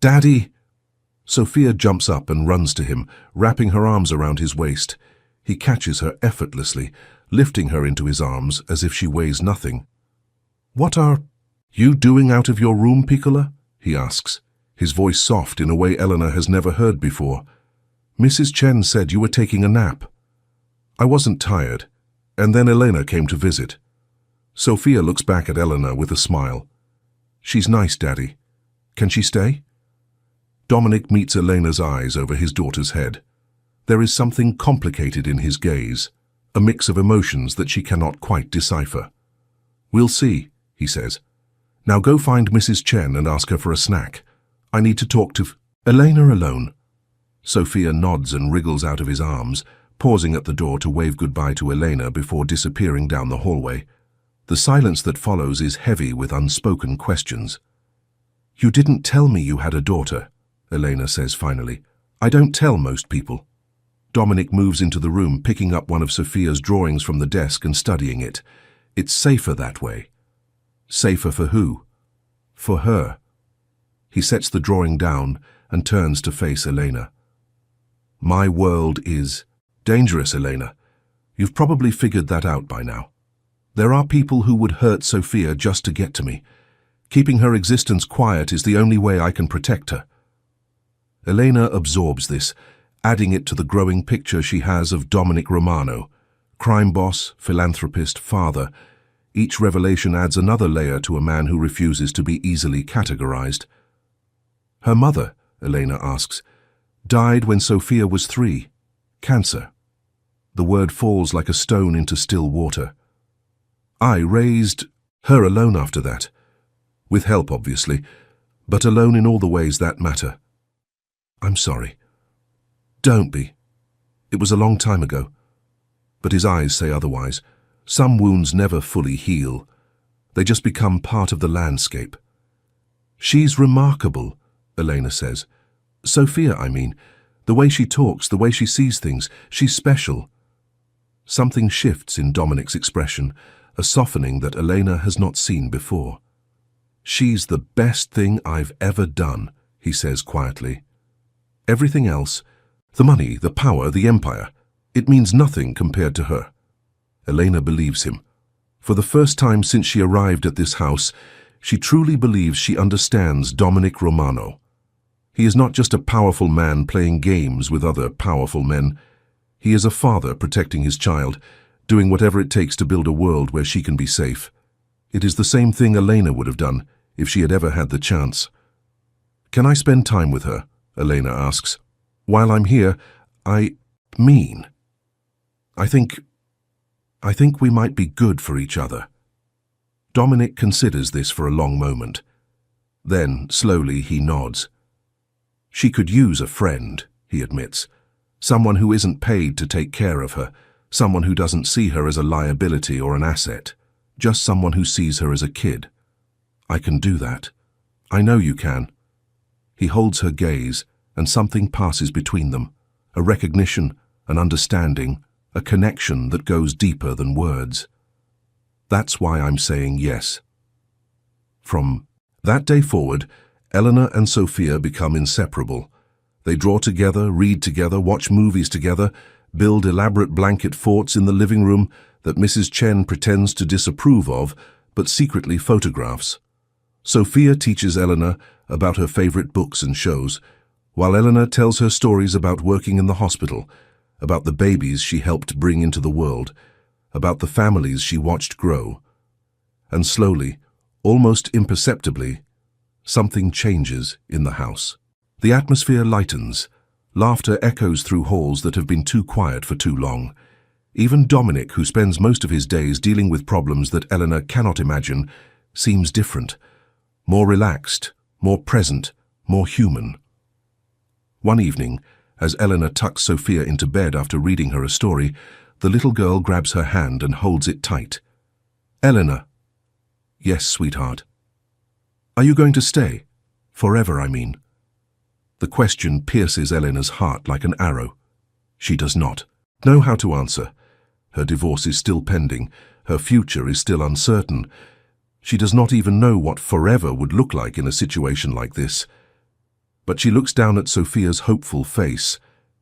"Daddy!" Sophia jumps up and runs to him, wrapping her arms around his waist. He catches her effortlessly, lifting her into his arms as if she weighs nothing. "What are you doing out of your room, Piccola?" he asks, his voice soft in a way Elena has never heard before. "Mrs. Chen said you were taking a nap." "I wasn't tired, and then Elena came to visit." Sophia looks back at Elena with a smile. "She's nice, Daddy. Can she stay?" Dominic meets Elena's eyes over his daughter's head. There is something complicated in his gaze, a mix of emotions that she cannot quite decipher. "We'll see," he says. "Now go find Mrs. Chen and ask her for a snack. I need to talk to Elena alone." Sophia nods and wriggles out of his arms, pausing at the door to wave goodbye to Elena before disappearing down the hallway. The silence that follows is heavy with unspoken questions. "You didn't tell me you had a daughter," Elena says finally. "I don't tell most people." Dominic moves into the room, picking up one of Sophia's drawings from the desk and studying it. It's safer that way. Safer for who? For her. He sets the drawing down and turns to face Elena. My world is dangerous, Elena. You've probably figured that out by now. There are people who would hurt Sophia just to get to me. Keeping her existence quiet is the only way I can protect her. Elena absorbs this, adding it to the growing picture she has of Dominic Romano, crime boss, philanthropist, father. Each revelation adds another layer to a man who refuses to be easily categorized. Her mother, Elena asks, died when Sophia was 3. Cancer. The word falls like a stone into still water. I raised her alone after that. With help, obviously, but alone in all the ways that matter. I'm sorry. Don't be. It was a long time ago. But his eyes say otherwise. Some wounds never fully heal. They just become part of the landscape. She's remarkable, Elena says. Sophia, I mean. The way she talks, the way she sees things. She's special. Something shifts in Dominic's expression, a softening that Elena has not seen before. She's the best thing I've ever done, he says quietly. Everything else, the money, the power, the empire, it means nothing compared to her. Elena believes him. For the first time since she arrived at this house, she truly believes she understands Dominic Romano. He is not just a powerful man playing games with other powerful men. He is a father protecting his child, doing whatever it takes to build a world where she can be safe. It is the same thing Elena would have done if she had ever had the chance. Can I spend time with her? Elena asks. While I'm here, I think we might be good for each other. Dominic considers this for a long moment. Then, slowly, he nods. She could use a friend, he admits. Someone who isn't paid to take care of her. Someone who doesn't see her as a liability or an asset. Just someone who sees her as a kid. I can do that. I know you can. He holds her gaze, and something passes between them. A recognition, an understanding, a connection that goes deeper than words. That's why I'm saying yes. From that day forward, Eleanor and Sophia become inseparable. They draw together, read together, watch movies together, build elaborate blanket forts in the living room that Mrs. Chen pretends to disapprove of, but secretly photographs. Sophia teaches Eleanor about her favorite books and shows, while Eleanor tells her stories about working in the hospital, about the babies she helped bring into the world, about the families she watched grow. And slowly, almost imperceptibly, something changes in the house. The atmosphere lightens. Laughter echoes through halls that have been too quiet for too long. Even Dominic, who spends most of his days dealing with problems that Eleanor cannot imagine, seems different. More relaxed, more present, more human. One evening, as Eleanor tucks Sophia into bed after reading her a story, the little girl grabs her hand and holds it tight. Eleanor. Yes, sweetheart. Are you going to stay? Forever, I mean. The question pierces Eleanor's heart like an arrow. She does not know how to answer. Her divorce is still pending. Her future is still uncertain. She does not even know what forever would look like in a situation like this. But she looks down at Sophia's hopeful face,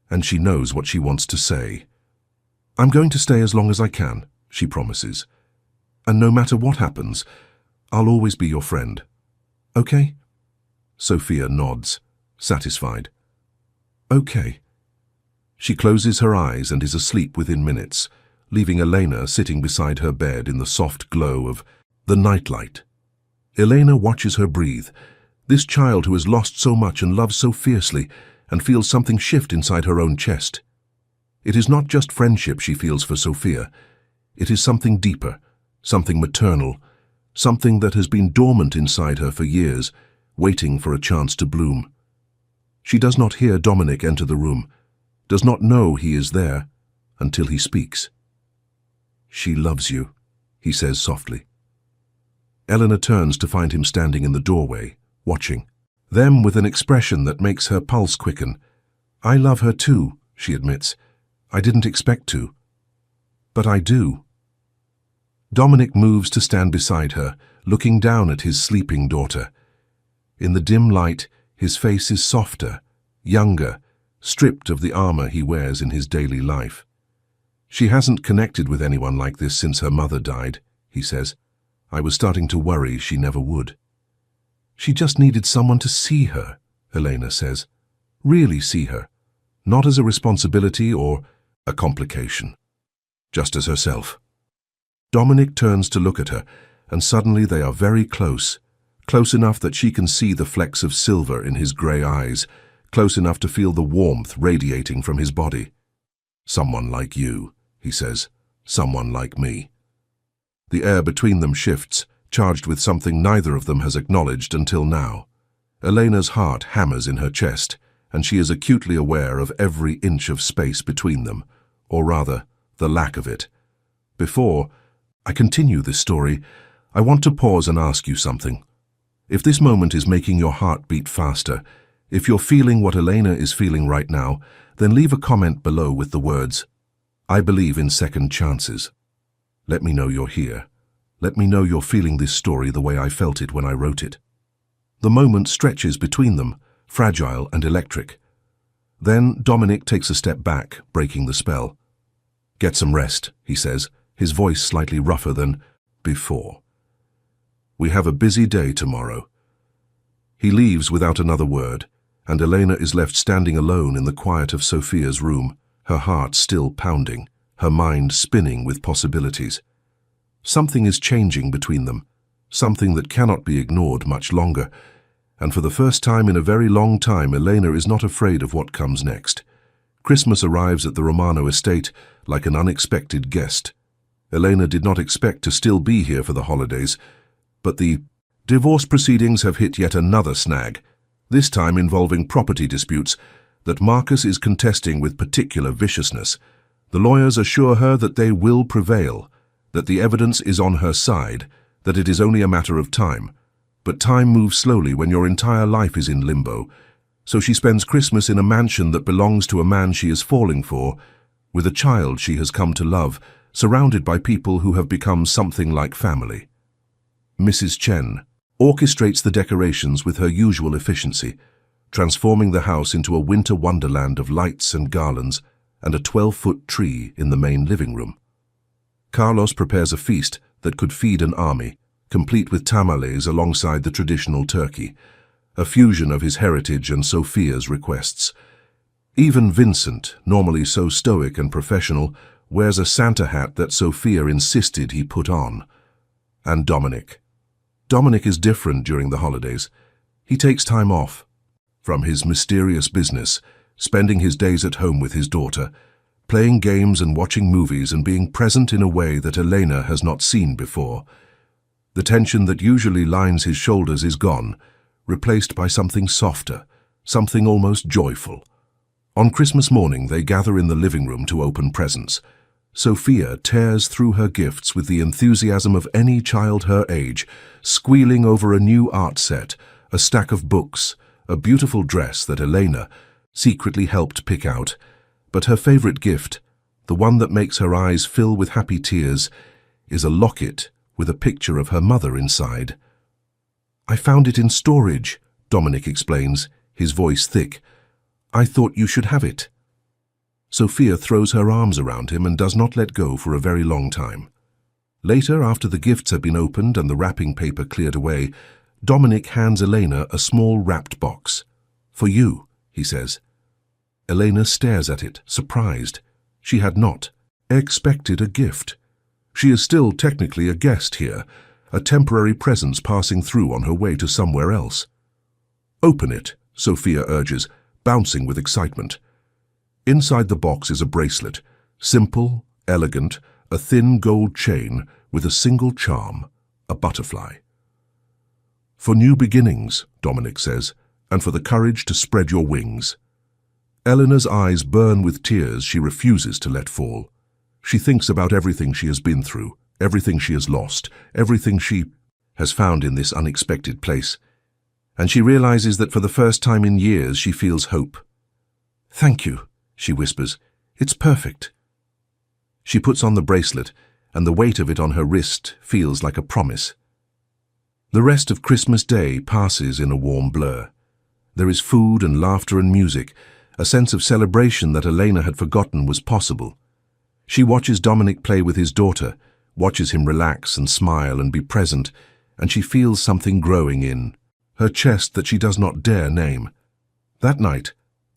and she knows what she wants to say. I'm going to stay as long as I can, she promises. And no matter what happens, I'll always be your friend. Okay? Sophia nods, satisfied. Okay. She closes her eyes and is asleep within minutes, leaving Elena sitting beside her bed in the soft glow of the nightlight. Elena watches her breathe. This child who has lost so much and loves so fiercely, and feels something shift inside her own chest. It is not just friendship she feels for Sophia. It is something deeper, something maternal, something that has been dormant inside her for years, waiting for a chance to bloom. She does not hear Dominic enter the room, does not know he is there, until he speaks. She loves you, he says softly. Eleanor turns to find him standing in the doorway, watching. Them with an expression that makes her pulse quicken. I love her too, she admits. I didn't expect to. But I do. Dominic moves to stand beside her, looking down at his sleeping daughter. In the dim light, his face is softer, younger, stripped of the armor he wears in his daily life. "She hasn't connected with anyone like this since her mother died," he says. "I was starting to worry she never would." "She just needed someone to see her," Elena says. "Really see her. Not as a responsibility or a complication. Just as herself." Dominic turns to look at her, and suddenly they are very close. Close enough that she can see the flecks of silver in his grey eyes, close enough to feel the warmth radiating from his body. "Someone like you," he says. "Someone like me." The air between them shifts, charged with something neither of them has acknowledged until now. Elena's heart hammers in her chest, and she is acutely aware of every inch of space between them, or rather, the lack of it. Before I continue this story, I want to pause and ask you something. If this moment is making your heart beat faster, if you're feeling what Elena is feeling right now, then leave a comment below with the words, "I believe in second chances." Let me know you're here. Let me know you're feeling this story the way I felt it when I wrote it. The moment stretches between them, fragile and electric. Then Dominic takes a step back, breaking the spell. "Get some rest," he says, his voice slightly rougher than before. "We have a busy day tomorrow." He leaves without another word, and Elena is left standing alone in the quiet of Sophia's room, her heart still pounding, her mind spinning with possibilities. Something is changing between them, something that cannot be ignored much longer, and for the first time in a very long time, Elena is not afraid of what comes next. Christmas arrives at the Romano estate like an unexpected guest. Elena did not expect to still be here for the holidays, but the divorce proceedings have hit yet another snag, this time involving property disputes that Marcus is contesting with particular viciousness. The lawyers assure her that they will prevail, that the evidence is on her side, that it is only a matter of time. But time moves slowly when your entire life is in limbo, so she spends Christmas in a mansion that belongs to a man she is falling for, with a child she has come to love, surrounded by people who have become something like family. Mrs. Chen orchestrates the decorations with her usual efficiency, transforming the house into a winter wonderland of lights and garlands and a 12-foot tree in the main living room. Carlos prepares a feast that could feed an army, complete with tamales alongside the traditional turkey, a fusion of his heritage and Sophia's requests. Even Vincent, normally so stoic and professional, wears a Santa hat that Sophia insisted he put on. And Dominic. Dominic is different during the holidays. He takes time off from his mysterious business, spending his days at home with his daughter, playing games and watching movies and being present in a way that Elena has not seen before. The tension that usually lines his shoulders is gone, replaced by something softer, something almost joyful. On Christmas morning, they gather in the living room to open presents. Sophia tears through her gifts with the enthusiasm of any child her age, squealing over a new art set, a stack of books, a beautiful dress that Elena secretly helped pick out. But her favorite gift, the one that makes her eyes fill with happy tears, is a locket with a picture of her mother inside. "I found it in storage," Dominic explains, his voice thick. "I thought you should have it." Sophia throws her arms around him and does not let go for a very long time. Later, after the gifts have been opened and the wrapping paper cleared away, Dominic hands Elena a small wrapped box. "For you," he says. Elena stares at it, surprised. She had not expected a gift. She is still technically a guest here, a temporary presence passing through on her way to somewhere else. "Open it," Sophia urges, bouncing with excitement. Inside the box is a bracelet, simple, elegant, a thin gold chain with a single charm, a butterfly. "For new beginnings," Dominic says, "and for the courage to spread your wings." Eleanor's eyes burn with tears she refuses to let fall. She thinks about everything she has been through, everything she has lost, everything she has found in this unexpected place, and she realizes that for the first time in years she feels hope. "Thank you," she whispers. "It's perfect." She puts on the bracelet, and the weight of it on her wrist feels like a promise. The rest of Christmas Day passes in a warm blur. There is food and laughter and music, a sense of celebration that Elena had forgotten was possible. She watches Dominic play with his daughter, watches him relax and smile and be present, and she feels something growing in her chest that she does not dare name. That night,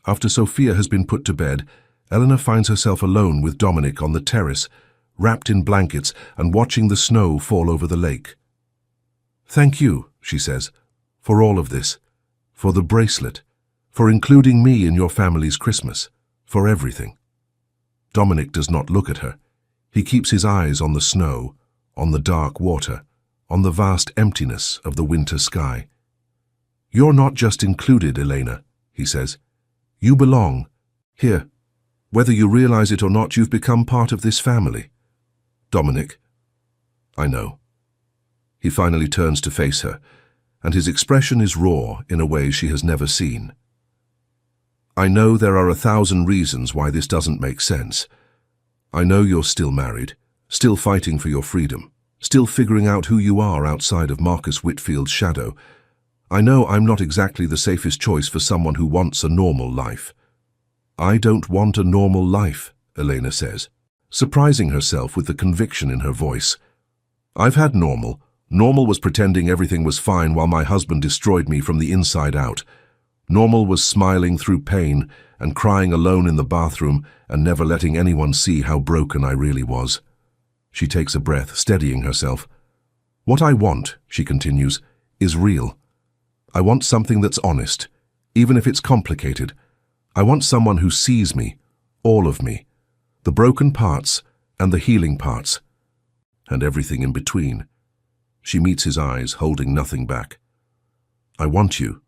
after Sophia has been put to bed, Elena finds herself alone with Dominic on the terrace, wrapped in blankets and watching the snow fall over the lake. "Thank you," she says, "for all of this, for the bracelet, for including me in your family's Christmas, for everything." Dominic does not look at her. He keeps his eyes on the snow, on the dark water, on the vast emptiness of the winter sky. "You're not just included, Elena," he says. "You belong. Here. Whether you realize it or not, you've become part of this family." "Dominic." "I know." He finally turns to face her, and his expression is raw in a way she has never seen. "I know there are 1,000 reasons why this doesn't make sense. I know you're still married, still fighting for your freedom, still figuring out who you are outside of Marcus Whitfield's shadow. I know I'm not exactly the safest choice for someone who wants a normal life." "I don't want a normal life," Elena says, surprising herself with the conviction in her voice. "I've had normal. Normal was pretending everything was fine while my husband destroyed me from the inside out. Normal was smiling through pain and crying alone in the bathroom and never letting anyone see how broken I really was." She takes a breath, steadying herself. "What I want," she continues, "is real. I want something that's honest, even if it's complicated. I want someone who sees me, all of me, the broken parts and the healing parts, and everything in between." She meets his eyes, holding nothing back. "I want you."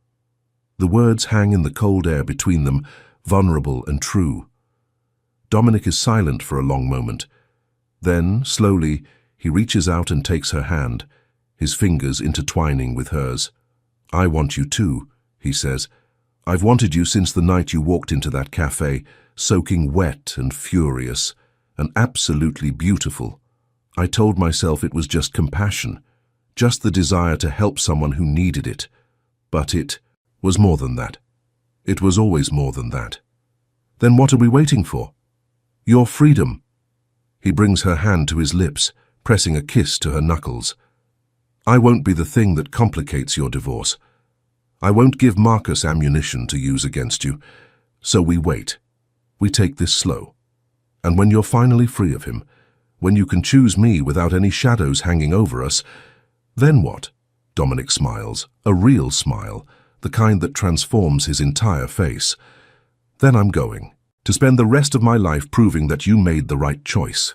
The words hang in the cold air between them, vulnerable and true. Dominic is silent for a long moment. Then, slowly, he reaches out and takes her hand, his fingers intertwining with hers. "I want you too," he says. "I've wanted you since the night you walked into that cafe, soaking wet and furious, and absolutely beautiful. I told myself it was just compassion, just the desire to help someone who needed it. But it was more than that. It was always more than that. Then what are we waiting for? Your freedom." He brings her hand to his lips, pressing a kiss to her knuckles. "I won't be the thing that complicates your divorce. I won't give Marcus ammunition to use against you. So we wait. We take this slow. And when you're finally free of him, when you can choose me without any shadows hanging over us, then what?" Dominic smiles, a real smile, the kind that transforms his entire face. "Then I'm going to spend the rest of my life proving that you made the right choice."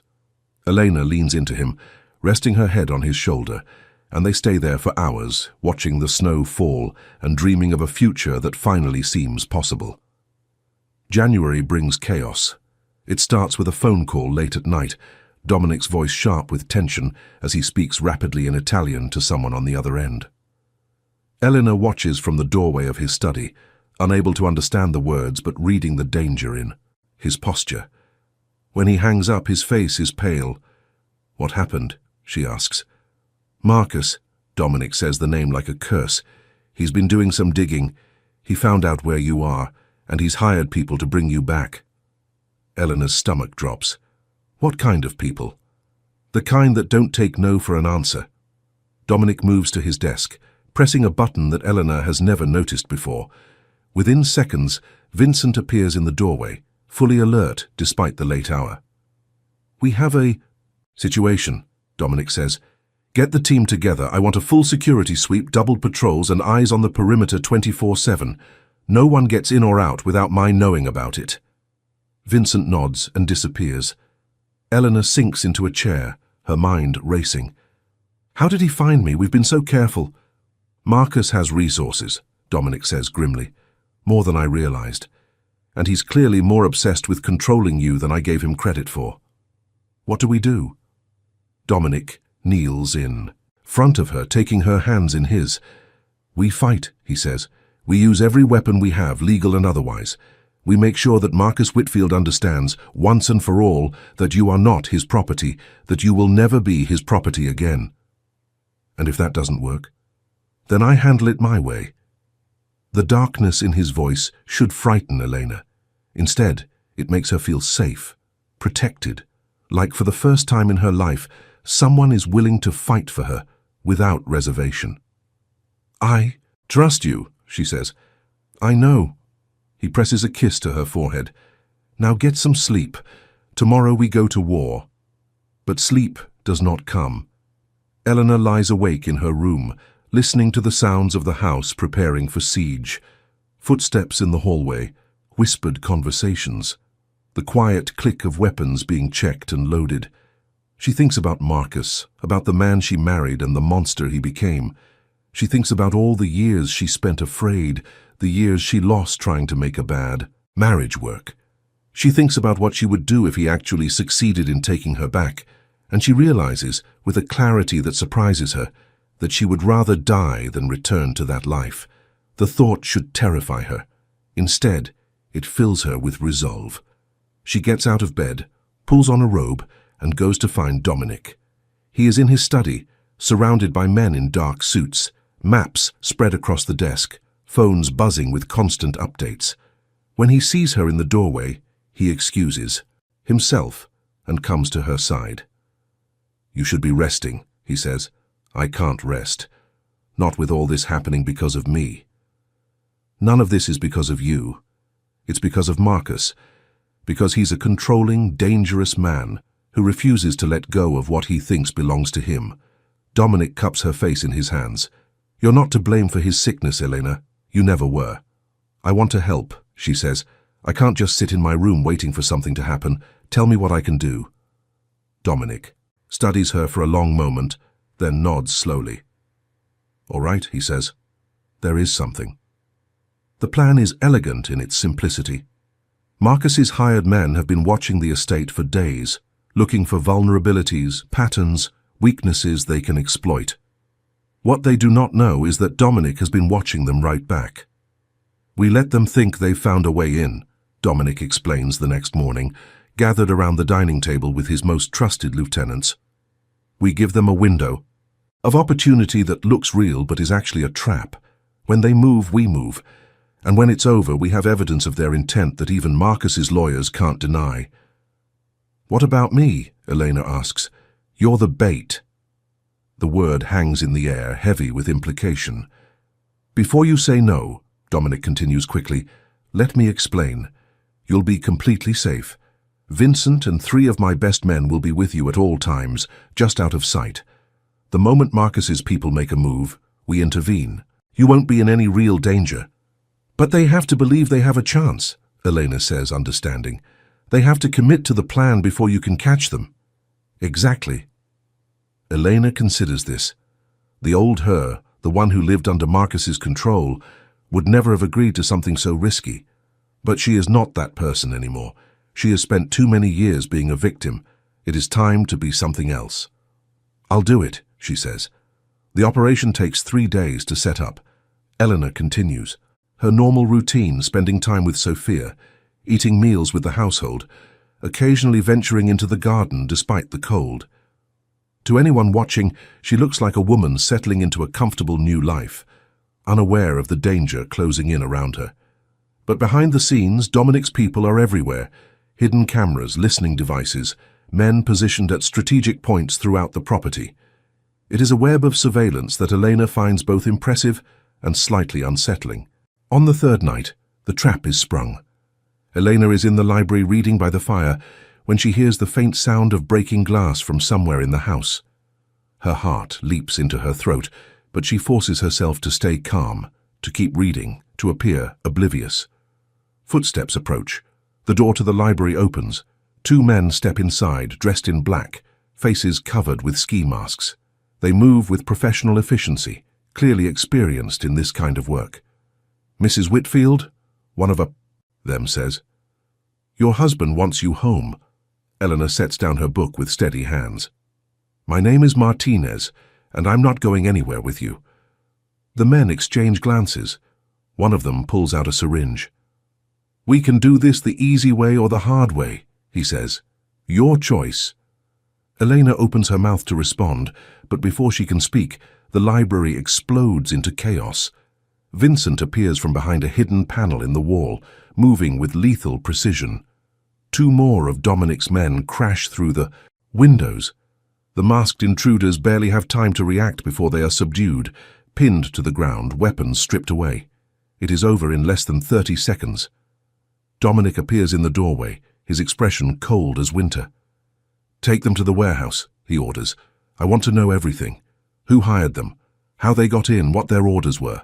Elena leans into him, resting her head on his shoulder, and they stay there for hours, watching the snow fall and dreaming of a future that finally seems possible. January brings chaos. It starts with a phone call late at night, Dominic's voice sharp with tension as he speaks rapidly in Italian to someone on the other end. Elena watches from the doorway of his study, unable to understand the words but reading the danger in his posture. When he hangs up, his face is pale. "What happened?" she asks. "Marcus," Dominic says the name like a curse. "He's been doing some digging. He found out where you are, and he's hired people to bring you back." Elena's stomach drops. "What kind of people?" "The kind that don't take no for an answer." Dominic moves to his desk, pressing a button that Elena has never noticed before. Within seconds, Vincent appears in the doorway, fully alert despite the late hour. "We have a situation," Dominic says. "Get the team together. I want a full security sweep, doubled patrols, and eyes on the perimeter 24/7. No one gets in or out without my knowing about it." Vincent nods and disappears. Elena sinks into a chair, her mind racing. "How did he find me? We've been so careful." "Marcus has resources," Dominic says grimly. "More than I realized. And he's clearly more obsessed with controlling you than I gave him credit for." "What do we do?" Dominic kneels in front of her, taking her hands in his. "We fight," he says. "We use every weapon we have, legal and otherwise. We make sure that Marcus Whitfield understands, once and for all, that you are not his property, that you will never be his property again. And if that doesn't work, then I handle it my way. The darkness in his voice should frighten Elena. Instead, it makes her feel safe, protected, like for the first time in her life, someone is willing to fight for her without reservation. I trust you, she says. I know. He presses a kiss to her forehead. Now get some sleep. Tomorrow we go to war. But sleep does not come. Eleanor lies awake in her room, listening to the sounds of the house preparing for siege. Footsteps in the hallway, whispered conversations, the quiet click of weapons being checked and loaded. She thinks about Marcus, about the man she married and the monster he became. She thinks about all the years she spent afraid, the years she lost trying to make a bad marriage work. She thinks about what she would do if he actually succeeded in taking her back, and she realizes, with a clarity that surprises her, that she would rather die than return to that life. The thought should terrify her. Instead, it fills her with resolve. She gets out of bed, pulls on a robe, and goes to find Dominic. He is in his study, surrounded by men in dark suits, maps spread across the desk, phones buzzing with constant updates. When he sees her in the doorway, he excuses himself and comes to her side. "You should be resting," he says. "I can't rest. Not with all this happening because of me. None of this is because of you. It's because of Marcus, because he's a controlling, dangerous man who refuses to let go of what he thinks belongs to him." Dominic cups her face in his hands. "You're not to blame for his sickness, Elena. You never were." "I want to help," she says. "I can't just sit in my room waiting for something to happen. Tell me what I can do." Dominic studies her for a long moment, then nods slowly. "All right," he says. "There is something." The plan is elegant in its simplicity. Marcus's hired men have been watching the estate for days, looking for vulnerabilities, patterns, weaknesses they can exploit. What they do not know is that Dominic has been watching them right back. "We let them think they've found a way in," Dominic explains the next morning, gathered around the dining table with his most trusted lieutenants. "We give them a window of opportunity that looks real but is actually a trap. When they move, we move. And when it's over, we have evidence of their intent that even Marcus's lawyers can't deny." "What about me?" Elena asks. "You're the bait." The word hangs in the air, heavy with implication. "Before you say no," Dominic continues quickly, "let me explain. You'll be completely safe. Vincent and 3 of my best men will be with you at all times, just out of sight. The moment Marcus's people make a move, we intervene. You won't be in any real danger." "But they have to believe they have a chance," Elena says, understanding. "They have to commit to the plan before you can catch them." "Exactly." Elena considers this. The old her, the one who lived under Marcus's control, would never have agreed to something so risky. But she is not that person anymore. She has spent too many years being a victim. It is time to be something else. "I'll do it," she says. The operation takes 3 days to set up. Eleanor continues her normal routine, spending time with Sophia, eating meals with the household, occasionally venturing into the garden despite the cold. To anyone watching, she looks like a woman settling into a comfortable new life, unaware of the danger closing in around her. But behind the scenes, Dominic's people are everywhere. Hidden cameras, listening devices, men positioned at strategic points throughout the property. It is a web of surveillance that Elena finds both impressive and slightly unsettling. On the 3rd night, the trap is sprung. Elena is in the library reading by the fire when she hears the faint sound of breaking glass from somewhere in the house. Her heart leaps into her throat, but she forces herself to stay calm, to keep reading, to appear oblivious. Footsteps approach. The door to the library opens. 2 men step inside, dressed in black, faces covered with ski masks. They move with professional efficiency, clearly experienced in this kind of work. "Mrs. Whitfield?" one of them says. "Your husband wants you home." Eleanor sets down her book with steady hands. "My name is Martinez, and I'm not going anywhere with you." The men exchange glances. One of them pulls out a syringe. We can do this the easy way or the hard way, he says. Your choice. Elena opens her mouth to respond, but before she can speak, the library explodes into chaos. Vincent appears from behind a hidden panel in the wall, moving with lethal precision. Two more of Dominic's men crash through the windows. The masked intruders barely have time to react before they are subdued, pinned to the ground, weapons stripped away. It is over in less than 30 seconds. Dominic appears in the doorway, his expression cold as winter. Take them to the warehouse, he orders. I want to know everything. Who hired them? How they got in, what their orders were.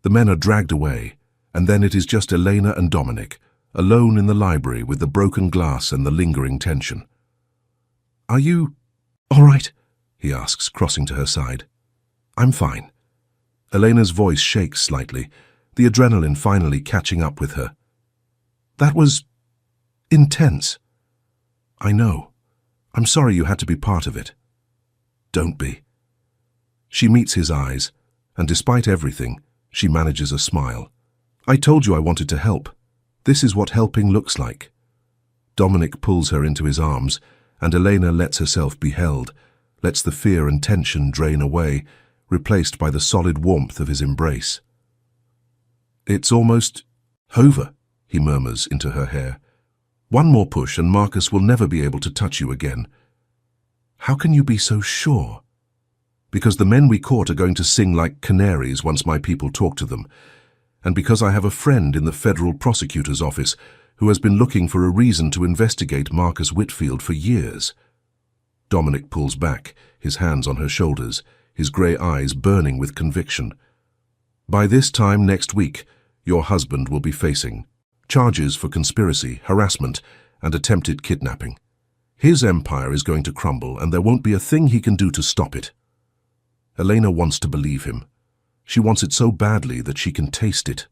The men are dragged away, and then it is just Elena and Dominic, alone in the library with the broken glass and the lingering tension. Are you all right? He asks, crossing to her side. I'm fine. Elena's voice shakes slightly, the adrenaline finally catching up with her. That was intense. I know. I'm sorry you had to be part of it. Don't be. She meets his eyes, and despite everything, she manages a smile. I told you I wanted to help. This is what helping looks like. Dominic pulls her into his arms, and Elena lets herself be held, lets the fear and tension drain away, replaced by the solid warmth of his embrace. It's almost over, he murmurs into her hair. One more push and Marcus will never be able to touch you again. How can you be so sure? Because the men we caught are going to sing like canaries once my people talk to them, and because I have a friend in the federal prosecutor's office who has been looking for a reason to investigate Marcus Whitfield for years. Dominic pulls back, his hands on her shoulders, his grey eyes burning with conviction. By this time next week, your husband will be facing charges for conspiracy, harassment, and attempted kidnapping. His empire is going to crumble, and there won't be a thing he can do to stop it. Elena wants to believe him. She wants it so badly that she can taste it.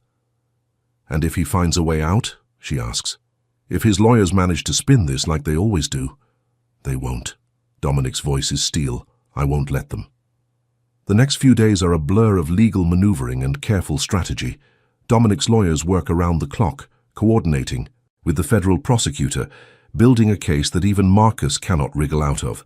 And if he finds a way out, she asks, if his lawyers manage to spin this like they always do, they won't. Dominic's voice is steel. I won't let them. The next few days are a blur of legal maneuvering and careful strategy. Dominic's lawyers work around the clock, coordinating with the federal prosecutor, building a case that even Marcus cannot wriggle out of.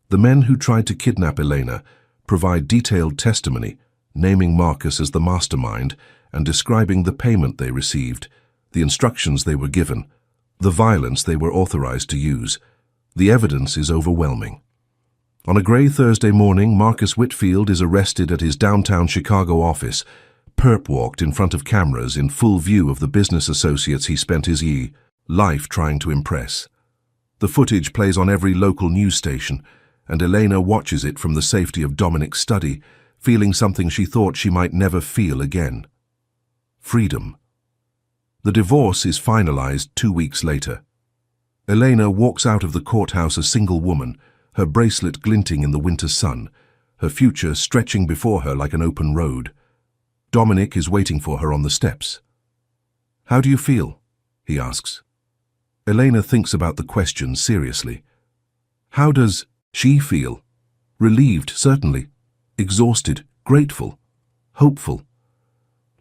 The men who tried to kidnap Elena provide detailed testimony, naming Marcus as the mastermind and describing the payment they received, the instructions they were given, the violence they were authorized to use. The evidence is overwhelming. On a grey Thursday morning, Marcus Whitfield is arrested at his downtown Chicago office, perp-walked in front of cameras in full view of the business associates he spent his life trying to impress. The footage plays on every local news station, and Elena watches it from the safety of Dominic's study, feeling something she thought she might never feel again. Freedom. The divorce is finalized 2 weeks later. Elena walks out of the courthouse a single woman, her bracelet glinting in the winter sun, her future stretching before her like an open road. Dominic is waiting for her on the steps. How do you feel? He asks. Elena thinks about the question seriously. How does she feel? Relieved, certainly. Exhausted, grateful, hopeful.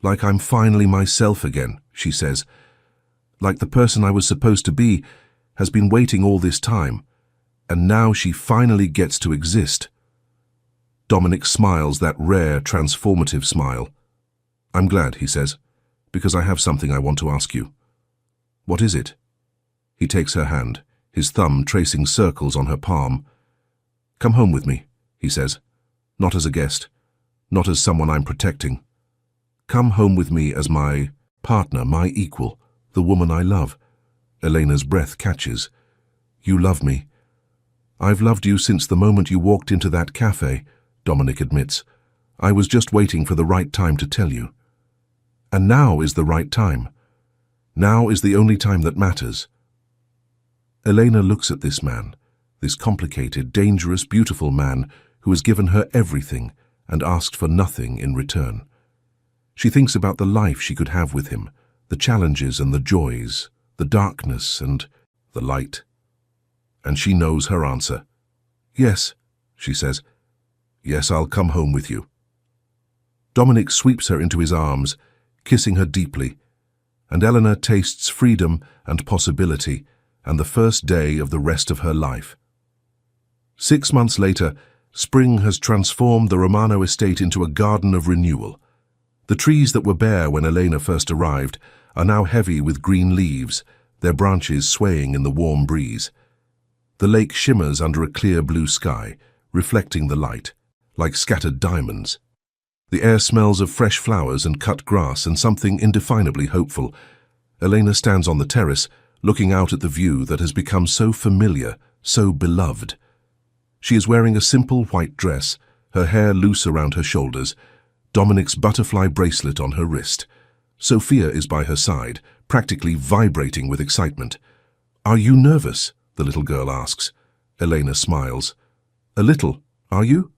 Like I'm finally myself again, she says. Like the person I was supposed to be has been waiting all this time, and now she finally gets to exist. Dominic smiles that rare, transformative smile. I'm glad, he says, because I have something I want to ask you. What is it? He takes her hand, his thumb tracing circles on her palm. Come home with me, he says. Not as a guest, not as someone I'm protecting. Come home with me as my partner, my equal, the woman I love. Elena's breath catches. You love me. I've loved you since the moment you walked into that cafe, Dominic admits. I was just waiting for the right time to tell you. And now is the right time. Now is the only time that matters. Elena looks at this man, this complicated, dangerous, beautiful man who has given her everything and asked for nothing in return. She thinks about the life she could have with him, the challenges and the joys, the darkness and the light. And she knows her answer. Yes, she says. Yes, I'll come home with you. Dominic sweeps her into his arms, kissing her deeply, and Elena tastes freedom and possibility and the first day of the rest of her life. 6 months later, spring has transformed the Romano estate into a garden of renewal. The trees that were bare when Elena first arrived are now heavy with green leaves, their branches swaying in the warm breeze. The lake shimmers under a clear blue sky, reflecting the light, like scattered diamonds. The air smells of fresh flowers and cut grass and something indefinably hopeful. Elena stands on the terrace, looking out at the view that has become so familiar, so beloved. She is wearing a simple white dress, her hair loose around her shoulders, Dominic's butterfly bracelet on her wrist. Sophia is by her side, practically vibrating with excitement. "Are you nervous?" the little girl asks. Elena smiles. "A little, are you?"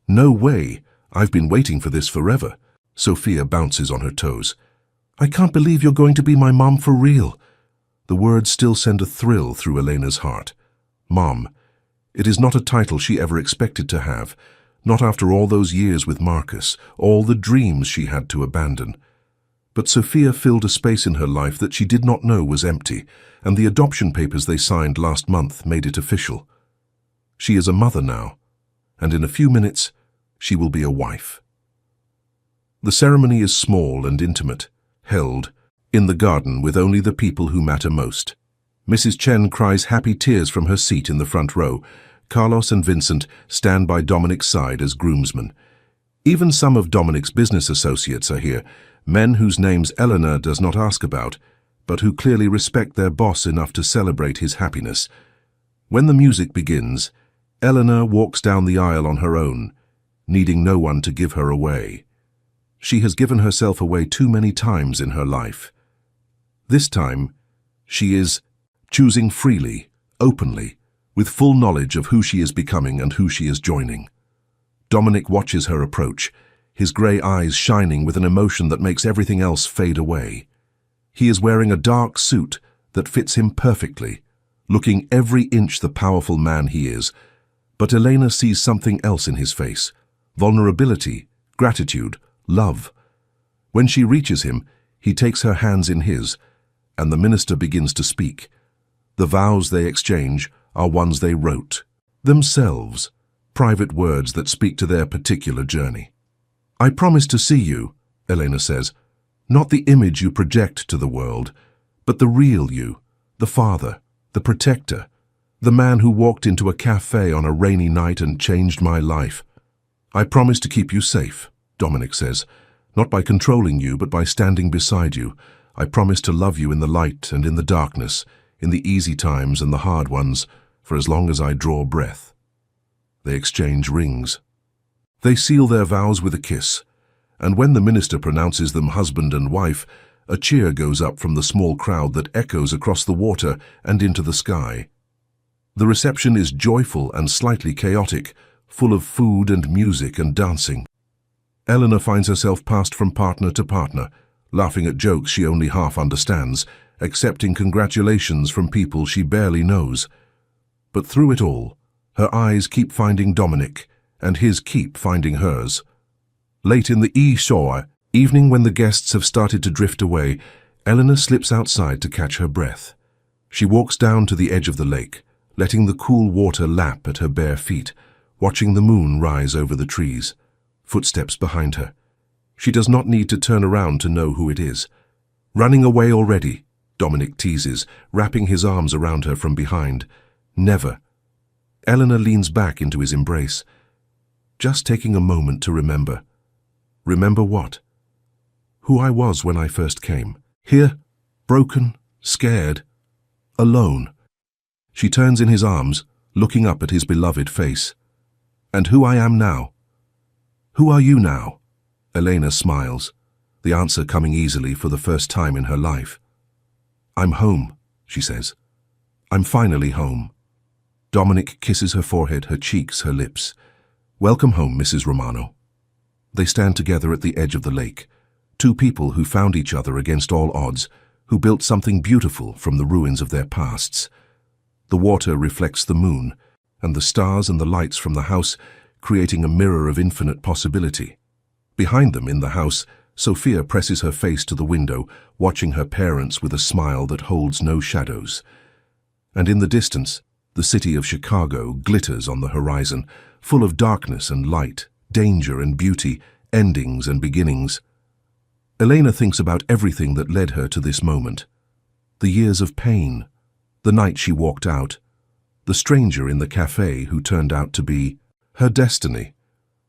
"No way. I've been waiting for this forever." Sophia bounces on her toes. "I can't believe you're going to be my mom for real." The words still send a thrill through Elena's heart. Mom. It is not a title she ever expected to have, not after all those years with Marcus, all the dreams she had to abandon. But Sophia filled a space in her life that she did not know was empty, and the adoption papers they signed last month made it official. She is a mother now, and in a few minutes, she will be a wife. The ceremony is small and intimate, held in the garden with only the people who matter most. Mrs. Chen cries happy tears from her seat in the front row. Carlos and Vincent stand by Dominic's side as groomsmen. Even some of Dominic's business associates are here, men whose names Elena does not ask about, but who clearly respect their boss enough to celebrate his happiness. When the music begins, Elena walks down the aisle on her own, needing no one to give her away. She has given herself away too many times in her life. This time, she is choosing freely, openly, with full knowledge of who she is becoming and who she is joining. Dominic watches her approach, his grey eyes shining with an emotion that makes everything else fade away. He is wearing a dark suit that fits him perfectly, looking every inch the powerful man he is. But Elena sees something else in his face: vulnerability, gratitude, love. When she reaches him, he takes her hands in his, and the minister begins to speak. The vows they exchange are ones they wrote themselves, private words that speak to their particular journey. "I promise to see you," Elena says, "not the image you project to the world, but the real you, the father, the protector, the man who walked into a cafe on a rainy night and changed my life. I promise to keep you safe," Dominic says, "not by controlling you, but by standing beside you. I promise to love you in the light and in the darkness, in the easy times and the hard ones, for as long as I draw breath." They exchange rings. They seal their vows with a kiss, and when the minister pronounces them husband and wife, a cheer goes up from the small crowd that echoes across the water and into the sky. The reception is joyful and slightly chaotic, full of food and music and dancing. Elena finds herself passed from partner to partner, laughing at jokes she only half understands, accepting congratulations from people she barely knows. But through it all, her eyes keep finding Dominic, and his keep finding hers. Late in the evening when the guests have started to drift away, Elena slips outside to catch her breath. She walks down to the edge of the lake, letting the cool water lap at her bare feet, watching the moon rise over the trees. Footsteps behind her. She does not need to turn around to know who it is. "Running away already," Dominic teases, wrapping his arms around her from behind. "Never." Elena leans back into his embrace, just taking a moment to remember. Remember what? Who I was when I first came. Here, broken, scared, alone. She turns in his arms, looking up at his beloved face. "And who I am now?" "Who are you now?" Elena smiles, the answer coming easily for the first time in her life. "I'm home," she says. "I'm finally home." Dominic kisses her forehead, her cheeks, her lips. "Welcome home, Mrs. Romano." They stand together at the edge of the lake, two people who found each other against all odds, who built something beautiful from the ruins of their pasts. The water reflects the moon, and the stars and the lights from the house, creating a mirror of infinite possibility. Behind them in the house, Sophia presses her face to the window, watching her parents with a smile that holds no shadows. And in the distance, the city of Chicago glitters on the horizon, full of darkness and light, danger and beauty, endings and beginnings. Elena thinks about everything that led her to this moment. The years of pain, the night she walked out, the stranger in the cafe who turned out to be her destiny.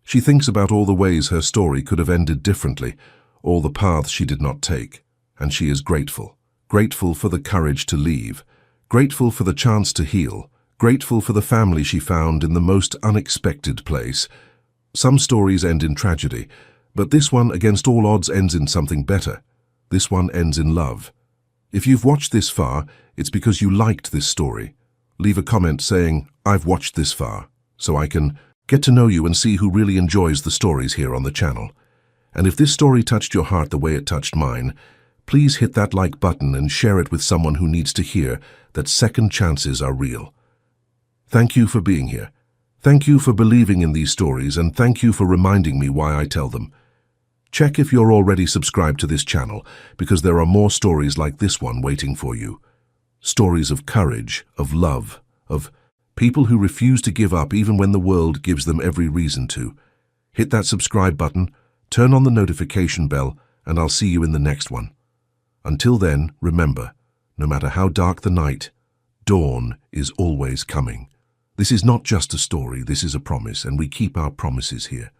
She thinks about all the ways her story could have ended differently, all the paths she did not take, and she is grateful. Grateful for the courage to leave, grateful for the chance to heal, grateful for the family she found in the most unexpected place. Some stories end in tragedy, but this one, against all odds, ends in something better. This one ends in love. If you've watched this far, it's because you liked this story. Leave a comment saying, "I've watched this far," so I can get to know you and see who really enjoys the stories here on the channel. And if this story touched your heart the way it touched mine, please hit that like button and share it with someone who needs to hear that second chances are real. Thank you for being here. Thank you for believing in these stories, and thank you for reminding me why I tell them. Check if you're already subscribed to this channel, because there are more stories like this one waiting for you. Stories of courage, of love, of people who refuse to give up even when the world gives them every reason to. Hit that subscribe button, turn on the notification bell, and I'll see you in the next one. Until then, remember, no matter how dark the night, dawn is always coming. This is not just a story, this is a promise, and we keep our promises here.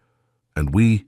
And we